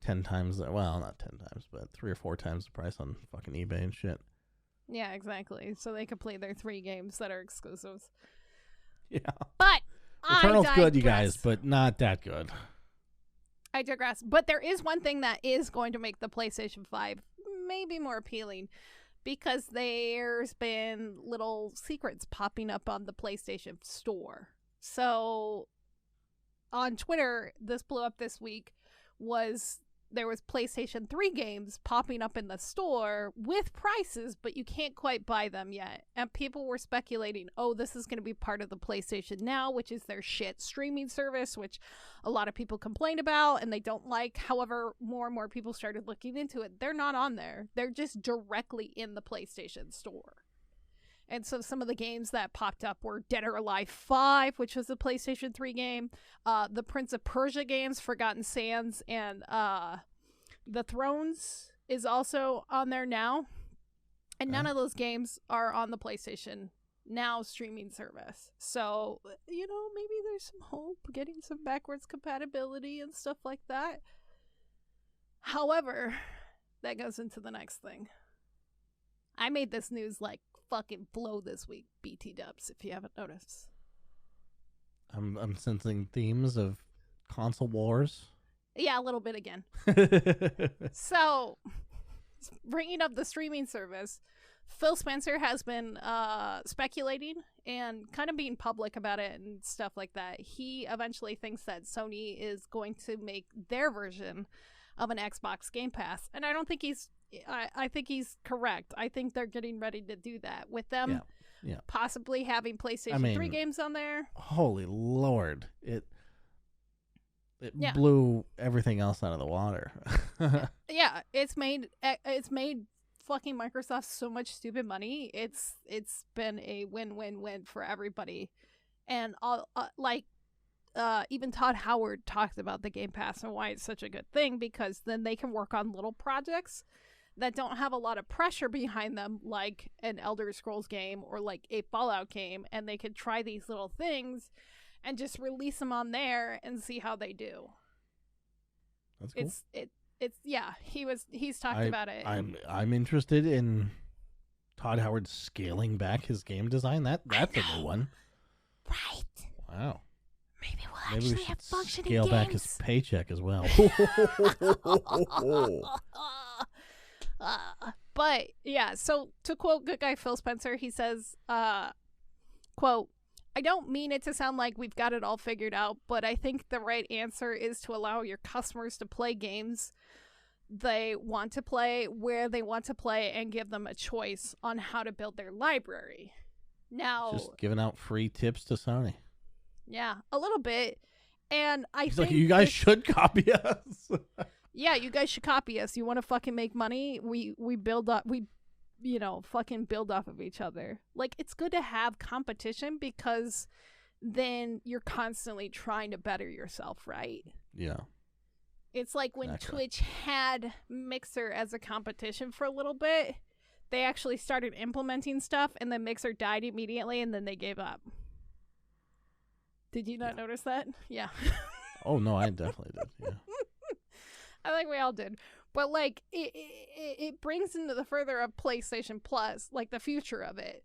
10 times. Well, not 10 times, but 3 or 4 times the price on fucking eBay and shit. Yeah, exactly. So they could play their 3 games that are exclusives. Yeah, but Returnal's good, you guys, but not that good. I digress. But there is one thing that is going to make the PlayStation 5 maybe more appealing, because there's been little secrets popping up on the PlayStation Store. So on Twitter, this blew up this week, there was PlayStation 3 games popping up in the store with prices, but you can't quite buy them yet. And people were speculating, oh, this is going to be part of the PlayStation Now, which is their shit streaming service, which a lot of people complained about and they don't like. However, more and more people started looking into it. They're not on there. They're just directly in the PlayStation Store. And so some of the games that popped up were Dead or Alive 5, which was a PlayStation 3 game, the Prince of Persia games, Forgotten Sands, and The Thrones is also on there now. And none of those games are on the PlayStation Now streaming service. So, maybe there's some hope getting some backwards compatibility and stuff like that. However, that goes into the next thing. I made this news like fucking blow this week, BT dubs, if you haven't noticed. I'm sensing themes of console wars. Yeah, a little bit again. So, bringing up the streaming service, Phil Spencer has been speculating and kind of being public about it and stuff like that. He eventually thinks that Sony is going to make their version of an Xbox Game Pass. And I don't think I think he's correct. I think they're getting ready to do that with them. Yeah. Possibly having PlayStation 3 games on there. Holy Lord. It blew everything else out of the water. Yeah, it's made fucking Microsoft so much stupid money. It's been a win-win-win for everybody. And even Todd Howard talked about the Game Pass and why it's such a good thing, because then they can work on little projects that don't have a lot of pressure behind them, like an Elder Scrolls game or like a Fallout game, and they could try these little things and just release them on there and see how they do. That's cool. He's talked about it. I'm interested in Todd Howard scaling back his game design. That's a new one. Right. Wow. Maybe we'll actually have functioning scale games. Back his paycheck as well. But yeah, so to quote good guy Phil Spencer, he says, quote, "I don't mean it to sound like we've got it all figured out, but I think the right answer is to allow your customers to play games they want to play, where they want to play, and give them a choice on how to build their library." Now, just giving out free tips to Sony. Yeah, a little bit. And I He's think like, you guys should copy us. Yeah, you guys should copy us. You want to fucking make money? We build up. We, fucking build off of each other. Like, it's good to have competition because then you're constantly trying to better yourself, right? Yeah. It's like when Exactly. Twitch had Mixer as a competition for a little bit. They actually started implementing stuff, and then Mixer died immediately, and then they gave up. Did you not notice that? Yeah. Oh, no, I definitely did. Yeah. I think we all did. But, like, it brings into the further of PlayStation Plus, like, the future of it.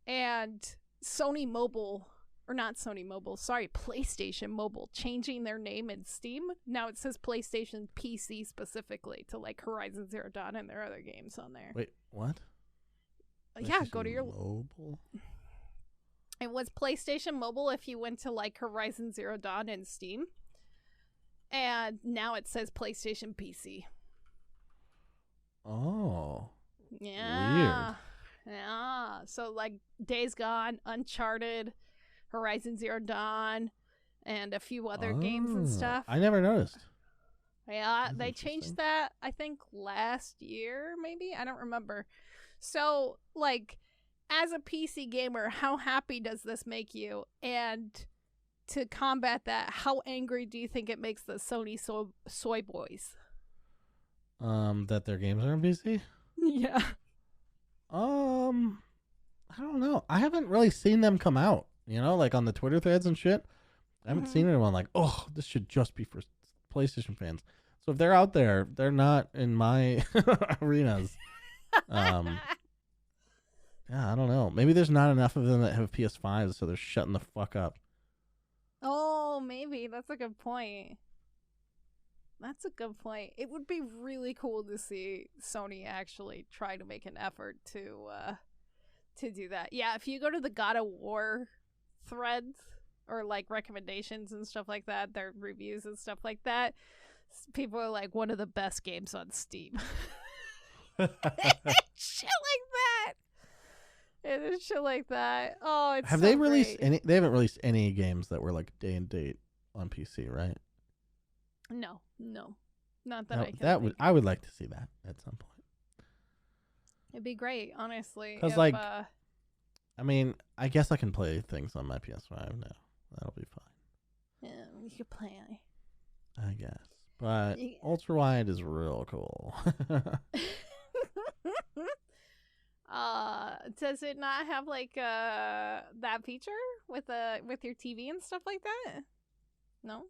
And Sony Mobile, or not Sony Mobile, sorry, PlayStation Mobile, changing their name in Steam. Now it says PlayStation PC specifically to, like, Horizon Zero Dawn and their other games on there. Wait, what? Yeah, go to your... Mobile? It was PlayStation Mobile if you went to, like, Horizon Zero Dawn and Steam. And now it says PlayStation PC. Oh. Yeah. Weird. Yeah. So, like, Days Gone, Uncharted, Horizon Zero Dawn, and a few other games and stuff. I never noticed. Yeah, That's they changed that, I think, last year, maybe? I don't remember. So, like, as a PC gamer, how happy does this make you? And to combat that, how angry do you think it makes the Sony soy boys? That their games are on PC? Yeah. I don't know. I haven't really seen them come out, like on the Twitter threads and shit. I haven't seen anyone like, oh, this should just be for PlayStation fans. So if they're out there, they're not in my arenas. Yeah, I don't know. Maybe there's not enough of them that have PS5s, so they're shutting the fuck up. Oh, maybe. That's a good point. That's a good point. It would be really cool to see Sony actually try to make an effort to do that. Yeah, if you go to the God of War threads or like recommendations and stuff like that, their reviews and stuff like that, people are like, one of the best games on Steam. Shit like that. It is shit like that. Oh, it's Have so they released great. any? They haven't released any games that were like day and date on PC, right? No, not that I can. I would like to see that at some point. It'd be great, honestly. Because, like, I mean, I guess I can play things on my PS5 now. That'll be fine. yeah, you could play. I guess. But ultra wide is real cool. Does it not have like that feature with your TV and stuff like that? No,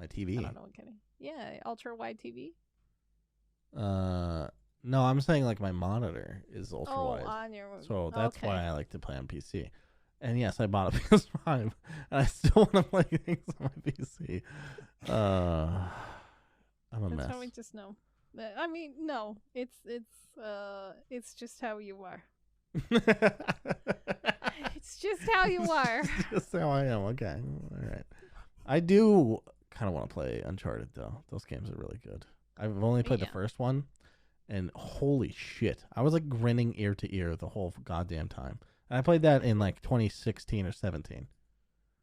My TV. I don't know. I'm kidding. Yeah, ultra wide TV. No, I'm saying like my monitor is ultra wide. On your. So that's okay. why I like to play on PC. And yes, I bought a PS5, and I still want to play things on my PC. I'm a That's mess. how we just know. I mean, no, it's just how you are. It's just how you are. It's just how I am. Okay, all right. I do kind of want to play Uncharted though. Those games are really good. I've only played the first one, and holy shit, I was like grinning ear to ear the whole goddamn time. And I played that in like 2016 or 17.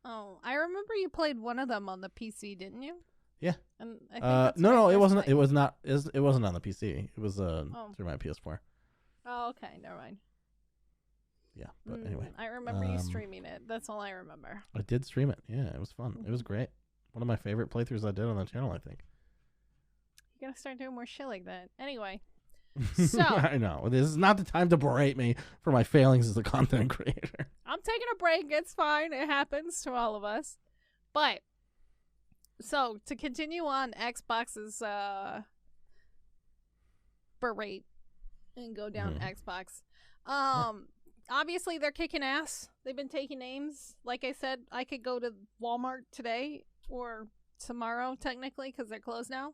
Oh, I remember you played one of them on the PC, didn't you? Yeah. And I think that's no, my it first wasn't. play. It was not. It wasn't on the PC. It was through my PS4. Oh, okay, never mind. Yeah, but anyway, I remember you streaming it. That's all I remember. I did stream it. Yeah, it was fun. It was great. One of my favorite playthroughs I did on the channel, I think. You gotta start doing more shit like that. Anyway, so I know this is not the time to berate me for my failings as a content creator. I'm taking a break. It's fine. It happens to all of us. But so to continue on Xbox's berate and go down Xbox. Obviously they're kicking ass. They've been taking names. Like I said, I could go to Walmart today or tomorrow technically because they're closed now,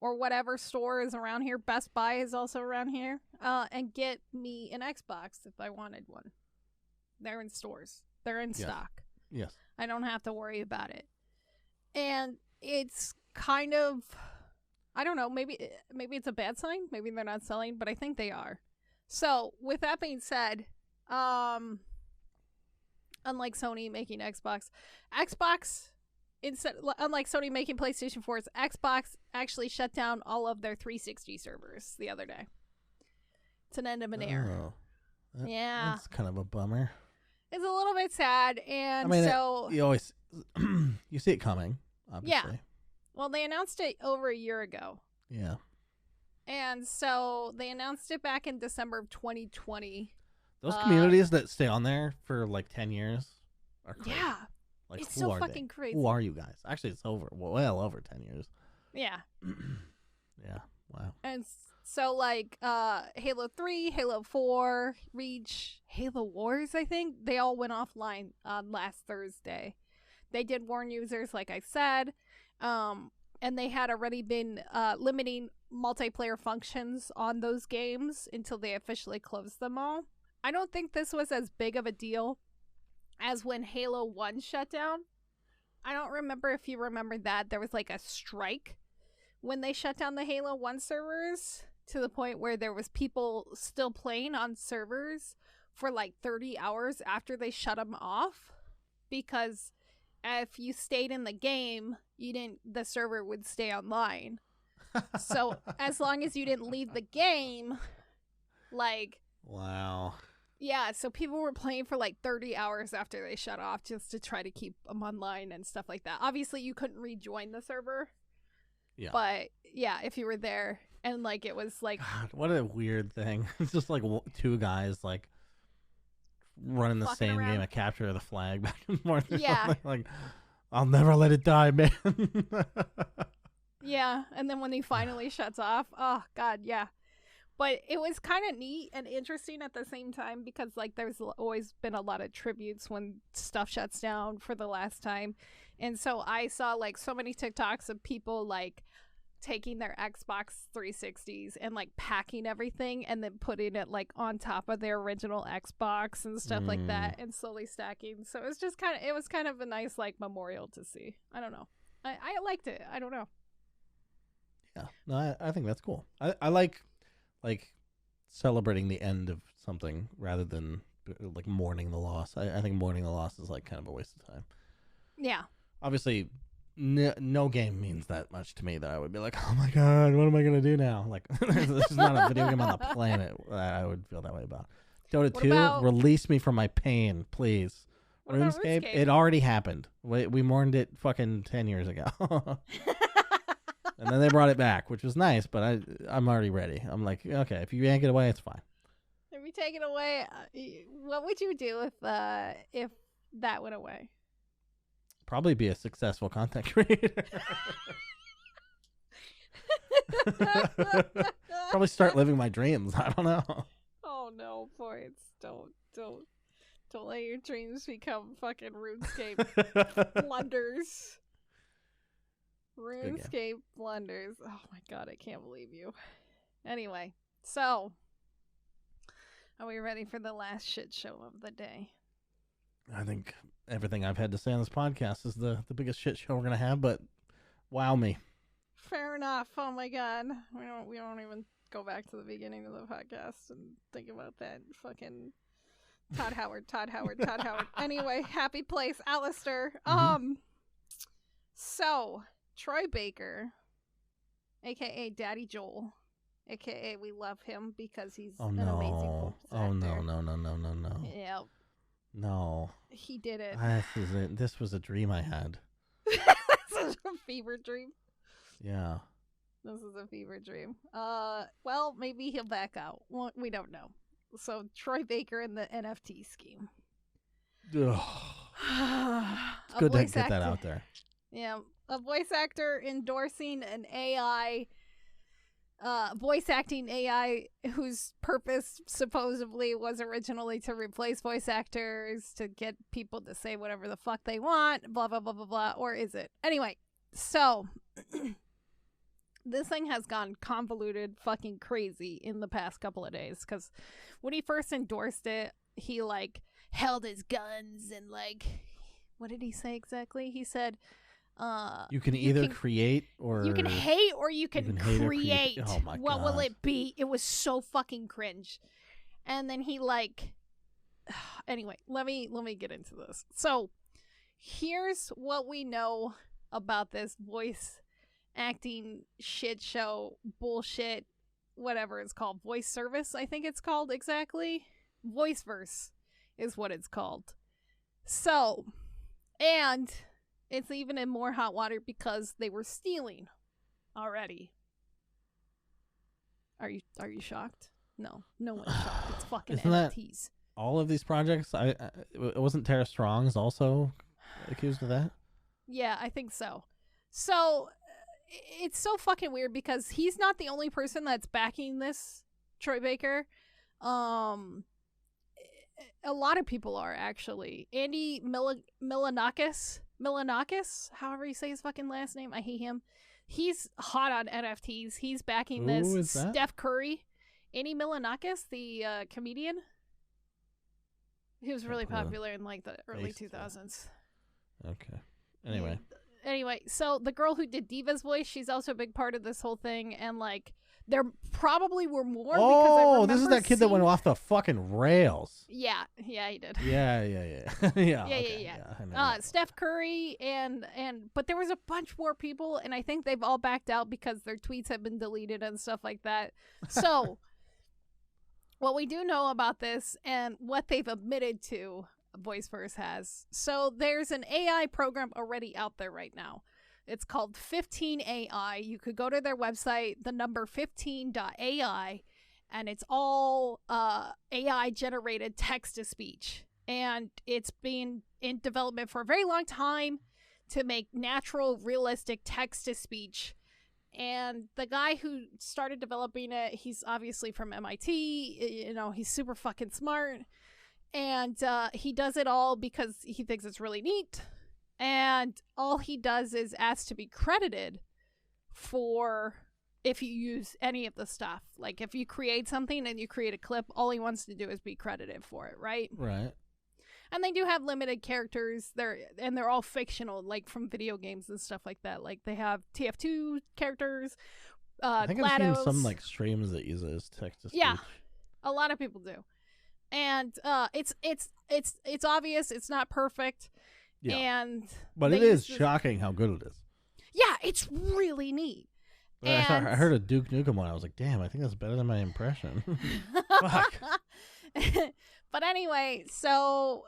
or whatever store is around here. Best Buy is also around here. and get me an Xbox if I wanted one. They're in stores. They're in stock. Yes. I don't have to worry about it. And it's kind of, I don't know, maybe it's a bad sign. Maybe they're not selling, but I think they are. So, with that being said, unlike Sony making Xbox, unlike Sony making PlayStation 4's, Xbox actually shut down all of their 360 servers the other day. It's an end of an era. Oh, yeah. That's kind of a bummer. It's a little bit sad, and you always you see it coming, obviously. Yeah. Well, they announced it over a year ago. Yeah. And so they announced it back in December of 2020. Those communities that stay on there for like 10 years are crazy. Yeah. Like, it's so fucking crazy. Who are you guys? Actually, it's well over 10 years. Yeah. Yeah. Wow. And so, like, Halo 3, Halo 4, Reach, Halo Wars, I think, they all went offline last Thursday. They did warn users, like I said, and they had already been limiting multiplayer functions on those games until they officially closed them all. I don't think this was as big of a deal as when Halo 1 shut down. I don't remember if you remember that. There was like a strike when they shut down the Halo 1 servers, to the point where there was people still playing on servers for like 30 hours after they shut them off, because if you stayed in the game, the server would stay online. So as long as you didn't leave the game, like, wow. Yeah, so people were playing for like 30 hours after they shut off just to try to keep them online and stuff like that. Obviously, you couldn't rejoin the server. Yeah. But yeah, if you were there, and like it was like, God, what a weird thing. It's just like two guys like running the same game of capture the flag back and forth. Yeah. Like, I'll never let it die, man. Yeah, and then when he finally shuts off, oh god, yeah. But it was kind of neat and interesting at the same time, because like there's always been a lot of tributes when stuff shuts down for the last time. And so I saw like so many TikToks of people like taking their Xbox 360s and like packing everything and then putting it like on top of their original Xbox and stuff like that, and slowly stacking. So it was just it was kind of a nice like memorial to see. I don't know. I liked it. I don't know. Yeah, no, I think that's cool. I like celebrating the end of something rather than like mourning the loss. I think mourning the loss is like kind of a waste of time. Yeah. Obviously, no game means that much to me that I would be like, oh my god, what am I gonna do now? Like, this is not a video game on the planet that I would feel that way about. Dota 2, release me from my pain, please. RuneScape, it already happened. We mourned it fucking 10 years ago. And then they brought it back, which was nice, but I'm already ready. I'm like, okay, if you yank it away, it's fine. If you take it away, what would you do if that went away? Probably be a successful content creator. Probably start living my dreams. I don't know. Oh no, Portz, don't let your dreams become fucking RuneScape blunders. RuneScape blunders. Oh my god, I can't believe you. Anyway, so are we ready for the last shit show of the day? I think everything I've had to say on this podcast is the biggest shit show we're gonna have, but wow me. Fair enough. Oh my god. We don't even go back to the beginning of the podcast and think about that fucking Todd Howard. Anyway, happy place, Alistair. So Troy Baker, aka Daddy Joel, aka we love him because he's an amazing voice actor. No. Yep. No. He did it. This was a dream I had. This is a fever dream. Yeah. This is a fever dream. Well, maybe he'll back out. Well, we don't know. So Troy Baker in the NFT scheme. Ugh. It's good to get that out there. Yeah, a voice actor endorsing an AI, voice acting AI whose purpose supposedly was originally to replace voice actors, to get people to say whatever the fuck they want, blah, blah, blah, blah, blah. Or is it? Anyway, so This thing has gone convoluted fucking crazy in the past couple of days, because when he first endorsed it, he like held his guns and like, what did he say exactly? He said, you can either create or you can hate or you can create. Oh my what God. will it be? It was so fucking cringe. And then he like, anyway, let me get into this. So here's what we know about this voice acting shit show bullshit, whatever it's called, voice service, I think it's called, exactly. Voiceverse is what it's called. So, and it's even in more hot water because they were stealing already. Are you shocked? No one's shocked. It's fucking Isn't NFTs. All of these projects, it wasn't Tara Strong's also accused of that? Yeah, I think so. So it's so fucking weird because he's not the only person that's backing this, Troy Baker. A lot of people are, actually. Andy Milanakis, however you say his fucking last name. I hate him. He's hot on NFTs. He's backing this. Who is that? Steph Curry. Andy Milanakis, the comedian. He was really popular in like the early 2000s. Okay. Anyway, so the girl who did Diva's voice, she's also a big part of this whole thing, and like there probably were more. Oh, this is that kid that went off the fucking rails. Yeah, he did. Yeah. Yeah. Steph Curry and but there was a bunch more people, and I think they've all backed out because their tweets have been deleted and stuff like that. So what we do know about this and what they've admitted to, Voiceverse has. So there's an AI program already out there right now. It's called 15AI. You could go to their website, the number 15.ai, and it's all AI generated text to speech. And it's been in development for a very long time to make natural, realistic text to speech. And the guy who started developing it, he's obviously from MIT. You know, he's super fucking smart. And he does it all because he thinks it's really neat. And all he does is ask to be credited for if you use any of the stuff. Like if you create something and you create a clip, all he wants to do is be credited for it, right? Right. And they do have limited characters. They're all fictional, like from video games and stuff like that. Like they have TF2 characters. I think GLaDOS. I've seen some like streams that use it as text to speech. Yeah, a lot of people do. And it's obvious it's not perfect. Yeah. But it is shocking how good it is. Yeah, it's really neat. I heard a Duke Nukem one. I was like, damn, I think that's better than my impression. Fuck. But anyway, so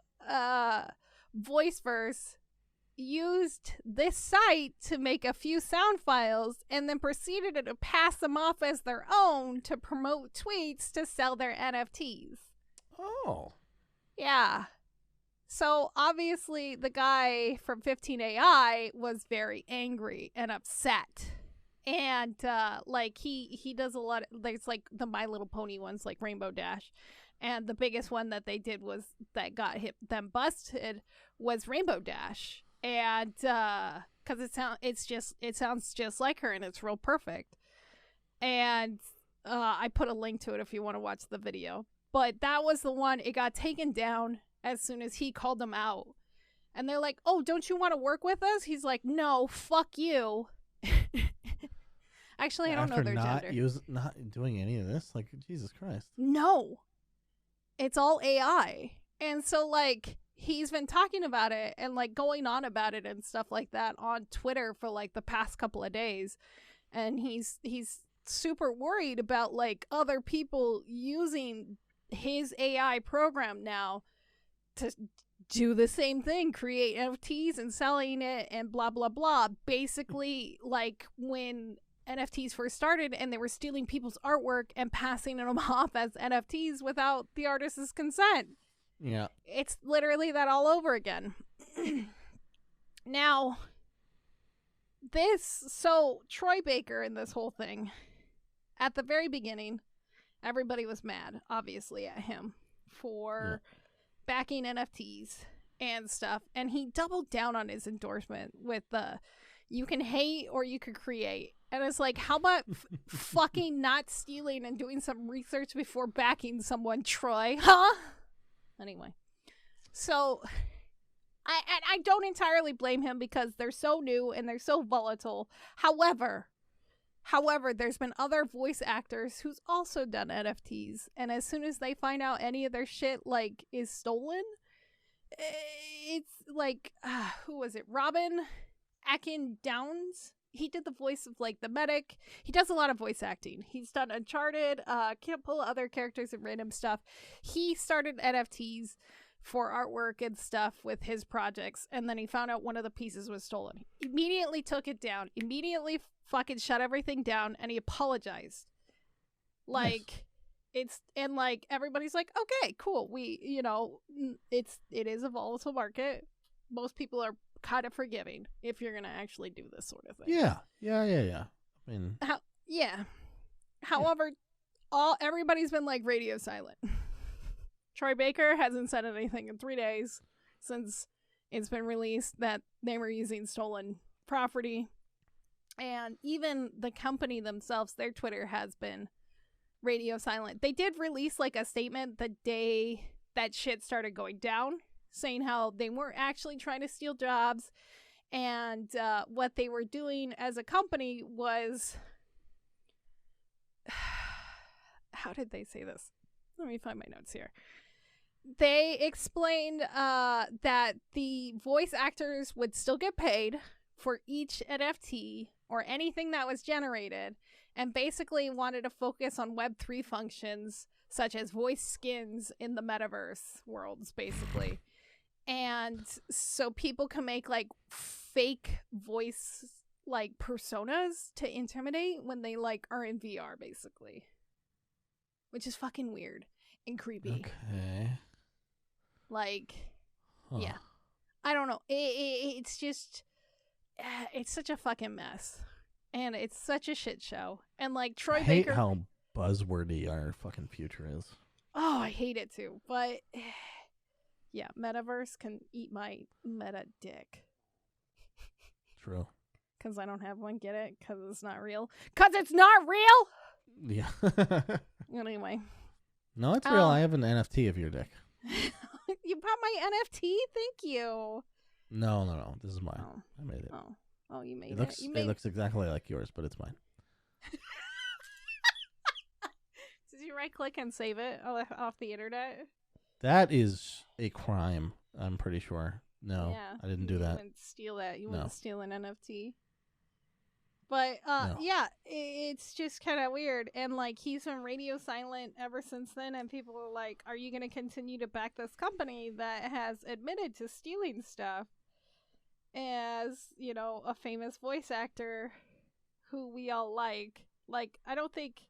Voiceverse used this site to make a few sound files and then proceeded to pass them off as their own to promote tweets to sell their NFTs. Oh. Yeah. So obviously the guy from 15AI was very angry and upset. And like he does a lot of, there's like the My Little Pony ones, like Rainbow Dash. And the biggest one that they did was that got them busted was Rainbow Dash. And cuz it sounds just like her and it's real perfect. And I put a link to it if you want to watch the video. But that was the one, it got taken down as soon as he called them out. And they're like, oh, don't you want to work with us? He's like, no, fuck you. Actually, I don't know their gender. Not doing any of this? Like, Jesus Christ. No. It's all AI. And so, like, he's been talking about it and, like, going on about it and stuff like that on Twitter for, like, the past couple of days. And he's super worried about, like, other people using his AI program now to do the same thing, create NFTs and selling it and blah, blah, blah. Basically, like when NFTs first started and they were stealing people's artwork and passing them off as NFTs without the artist's consent. Yeah. It's literally that all over again. Now, so Troy Baker in this whole thing, at the very beginning, everybody was mad, obviously, at him for backing NFTs and stuff. And he doubled down on his endorsement with the, you can hate or you can create. And it's like, how about fucking not stealing and doing some research before backing someone, Troy? Huh? Anyway. So, I don't entirely blame him because they're so new and they're so volatile. However, there's been other voice actors who's also done NFTs. And as soon as they find out any of their shit, like, is stolen, it's like, who was it? Robin Akin Downs? He did the voice of, like, the medic. He does a lot of voice acting. He's done Uncharted, can't pull other characters and random stuff. He started NFTs for artwork and stuff with his projects, and then he found out one of the pieces was stolen. He immediately took it down, immediately fucking shut everything down, and he apologized. Like, nice. And like, everybody's like, okay, cool. We, you know, it is a volatile market. Most people are kind of forgiving if you're gonna actually do this sort of thing. Yeah. I mean, However, everybody's been like radio silent. Troy Baker hasn't said anything in 3 days since it's been released that they were using stolen property, and even the company themselves, their Twitter has been radio silent. They did release like a statement the day that shit started going down, saying how they weren't actually trying to steal jobs, and what they were doing as a company was... How did they say this? Let me find my notes here. They explained that the voice actors would still get paid for each NFT or anything that was generated, and basically wanted to focus on Web3 functions such as voice skins in the metaverse worlds, basically. And so people can make like fake voice like personas to intimidate when they like are in VR, basically. Which is fucking weird and creepy. Okay. Like, yeah. I don't know. It's just, it's such a fucking mess. And it's such a shit show. And like, Troy Baker. I hate how buzzwordy our fucking future is. Oh, I hate it too. But, yeah, Metaverse can eat my meta dick. True. Because I don't have one, get it? Because it's not real. Because it's not real! Yeah. Anyway. No, it's real. I have an NFT of your dick. You bought my NFT? Thank you. No. This is mine. Oh. I made it. Oh, you made it. It looks exactly like yours, but it's mine. Did you right click and save it off the internet? That is a crime, I'm pretty sure. No, yeah, I didn't do that. You wouldn't steal that. You wouldn't steal an NFT. But, yeah, it's just kind of weird. And, like, he's been radio silent ever since then. And people are like, are you going to continue to back this company that has admitted to stealing stuff as, you know, a famous voice actor who we all like? Like, I don't think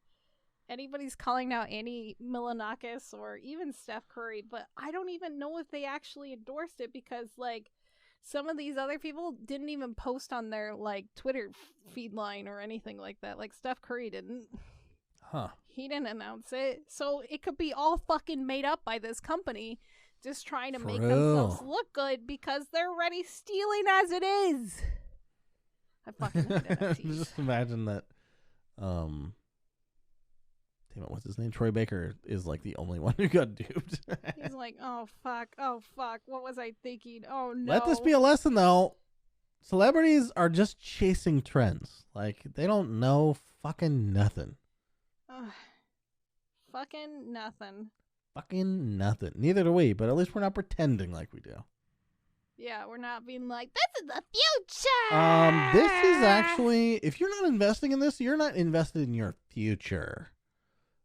anybody's calling out Annie Milonakis or even Steph Curry. But I don't even know if they actually endorsed it because, like, some of these other people didn't even post on their, like, Twitter feed line or anything like that. Like, Steph Curry didn't. Huh. He didn't announce it. So it could be all fucking made up by this company just trying to make themselves look good because they're already stealing as it is. I fucking hate NFTs. Just imagine that, damn it, what's his name? Troy Baker is like the only one who got duped. He's like, oh fuck, what was I thinking? Oh no. Let this be a lesson though. Celebrities are just chasing trends. Like, they don't know fucking nothing. Fucking nothing. Fucking nothing. Neither do we, but at least we're not pretending like we do. Yeah, we're not being like, this is the future! This is actually, if you're not investing in this, you're not invested in your future.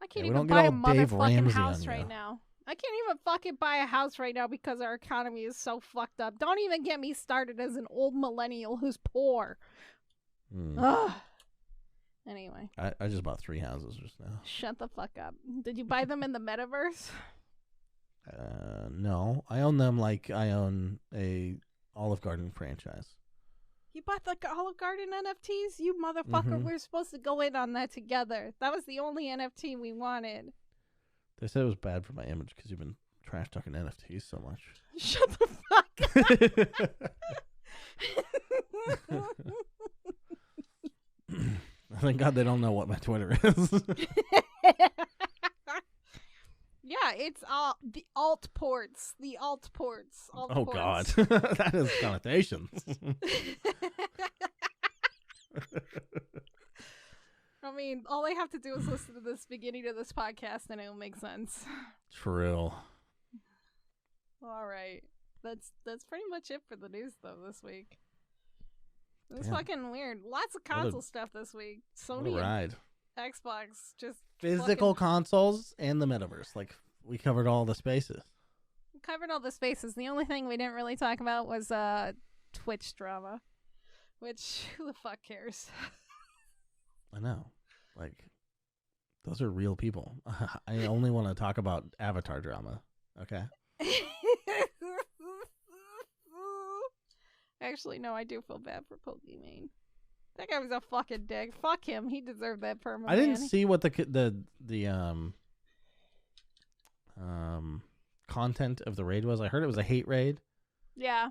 I can't even buy a motherfucking house right now. I can't even fucking buy a house right now because our economy is so fucked up. Don't even get me started as an old millennial who's poor. Ugh. Anyway. I just bought 3 houses just now. Shut the fuck up. Did you buy them in the metaverse? No. I own them like I own a Olive Garden franchise. You bought the Olive Garden NFTs? You motherfucker, Mm-hmm. we were supposed to go in on that together. That was the only NFT we wanted. They said it was bad for my image because you've been trash talking NFTs so much. Shut the fuck up. Thank God they don't know what my Twitter is. Yeah, it's the alt ports. The alt ports. Alt Oh, ports. God. That has connotations. I mean, all they have to do is listen to this beginning of this podcast and it'll make sense. True. All right. That's pretty much it for the news, though, this week. It's Damn. fucking weird. Lots of console stuff this week. What a Sony ride. and Xbox just Physical fucking consoles and the metaverse. Like, we covered all the spaces. covered all the spaces. The only thing we didn't really talk about was Twitch drama, which who the fuck cares? I know. Like, those are real people. I only want to talk about Avatar drama. Okay? Actually, no, I do feel bad for Pokimane. That guy was a fucking dick. Fuck him. He deserved that perma. I didn't see what the content of the raid was. I heard it was a hate raid. Yeah.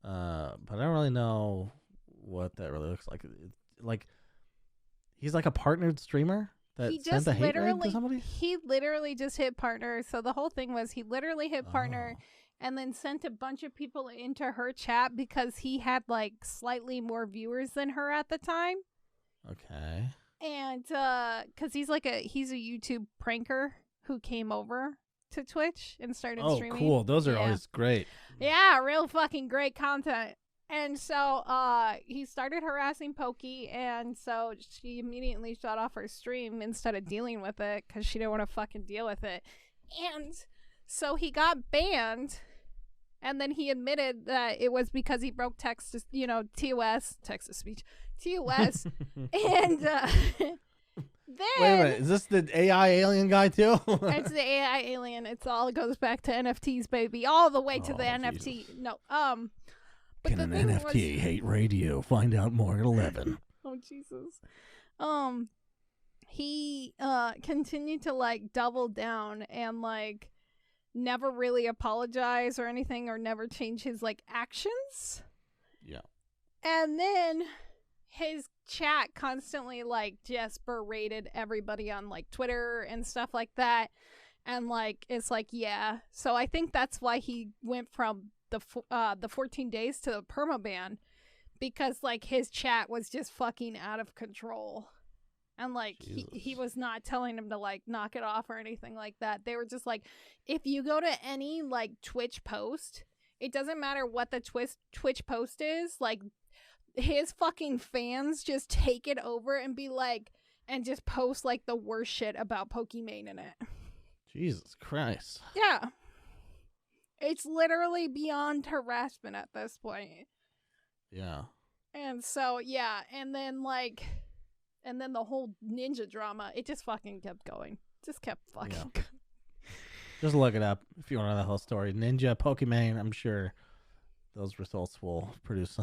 But I don't really know what that really looks like. Like, he's like a partnered streamer that He sent just a hate raid to literally, somebody? he literally just hit partner. So the whole thing was he literally hit partner and then sent a bunch of people into her chat because he had like slightly more viewers than her at the time. Okay. And because he's a YouTube pranker who came over to Twitch and started streaming. Oh, cool. Those are always great. Yeah, real fucking great content. And so he started harassing Pokey, and so she immediately shut off her stream instead of dealing with it because she didn't want to fucking deal with it. And so he got banned, and then he admitted that it was because he broke TOS, text-to-speech, TOS, and then... Wait a minute. Is this the AI alien guy, too? It's the AI alien. It all goes back to NFTs, baby. All the way to the Jesus. NFT. No, but Can the an thing NFT was, hate radio? Find out more at 11. oh Jesus. He continued to like double down and like never really apologize or anything or never change his like actions. Yeah. And then his chat constantly like just berated everybody on like Twitter and stuff like that. And like it's like, yeah. So I think that's why he went from the 14 days to the permaban, because like his chat was just fucking out of control. And like he was not telling him to like knock it off or anything like that. They were just like, if you go to any like Twitch post, it doesn't matter what the Twitch post is, like his fucking fans just take it over and be like, and just post like the worst shit about Pokimane in it. Jesus Christ. Yeah. It's literally beyond harassment at this point. Yeah. And so, yeah. And then the whole ninja drama, it just fucking kept going. Just kept fucking going. Just look it up if you want to know the whole story. Ninja, Pokimane, I'm sure those results will produce,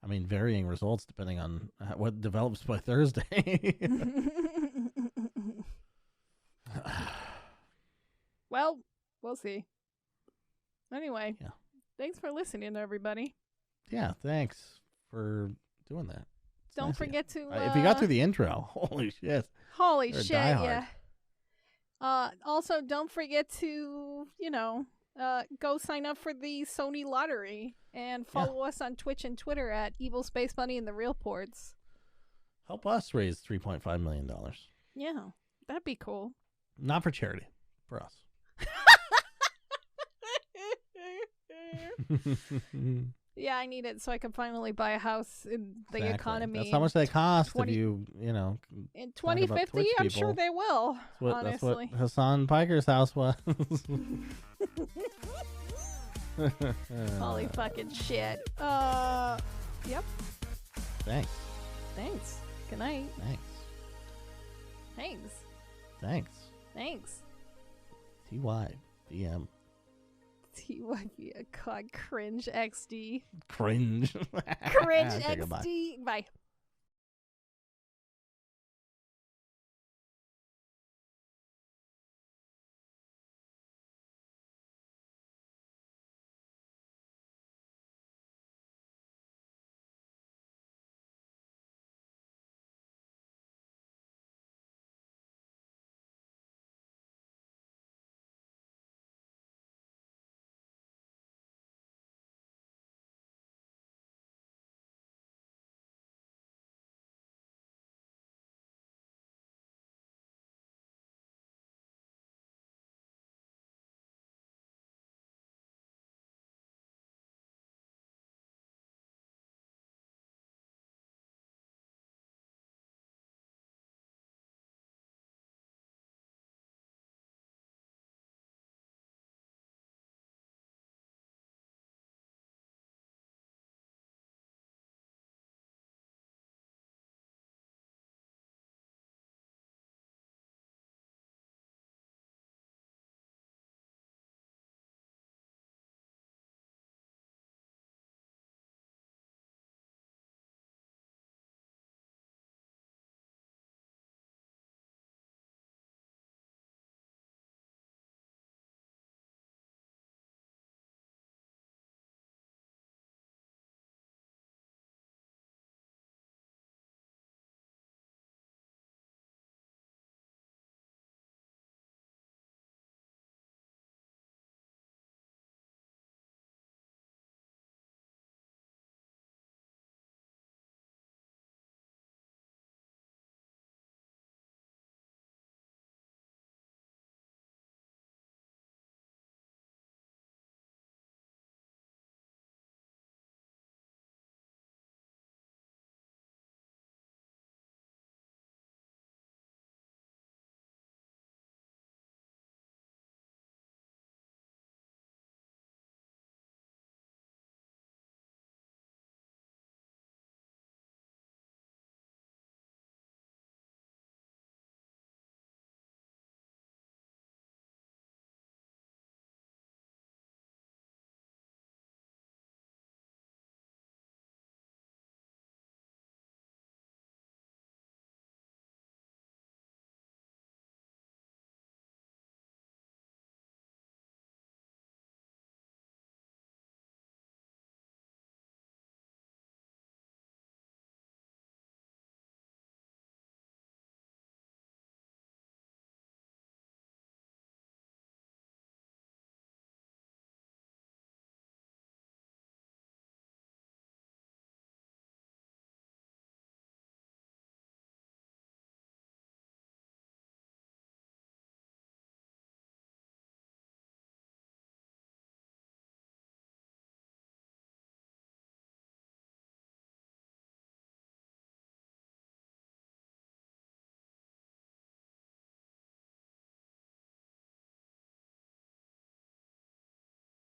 varying results depending on what develops by Thursday. Well, we'll see. Anyway, yeah. Thanks for listening, everybody. Yeah, thanks for doing that. It's Don't nice forget to... if you got through the intro, holy shit. Holy You're a shit, diehard. yeah. Also, don't forget to, go sign up for the Sony lottery and follow us on Twitch and Twitter at Evil Space Bunny and the Real Portz. Help us raise $3.5 million. Yeah, that'd be cool. Not for charity, for us. Yeah, I need it so I can finally buy a house in the economy. That's how much they cost if you, in 2050, I'm sure they will. That's what honestly. Hassan Piker's house was. Holy fucking shit. Yep. Thanks. Good night. Thanks. Thanks. TYVM. TYV, God, cringe XD. Cringe. Cringe Okay, goodbye. XD. Bye.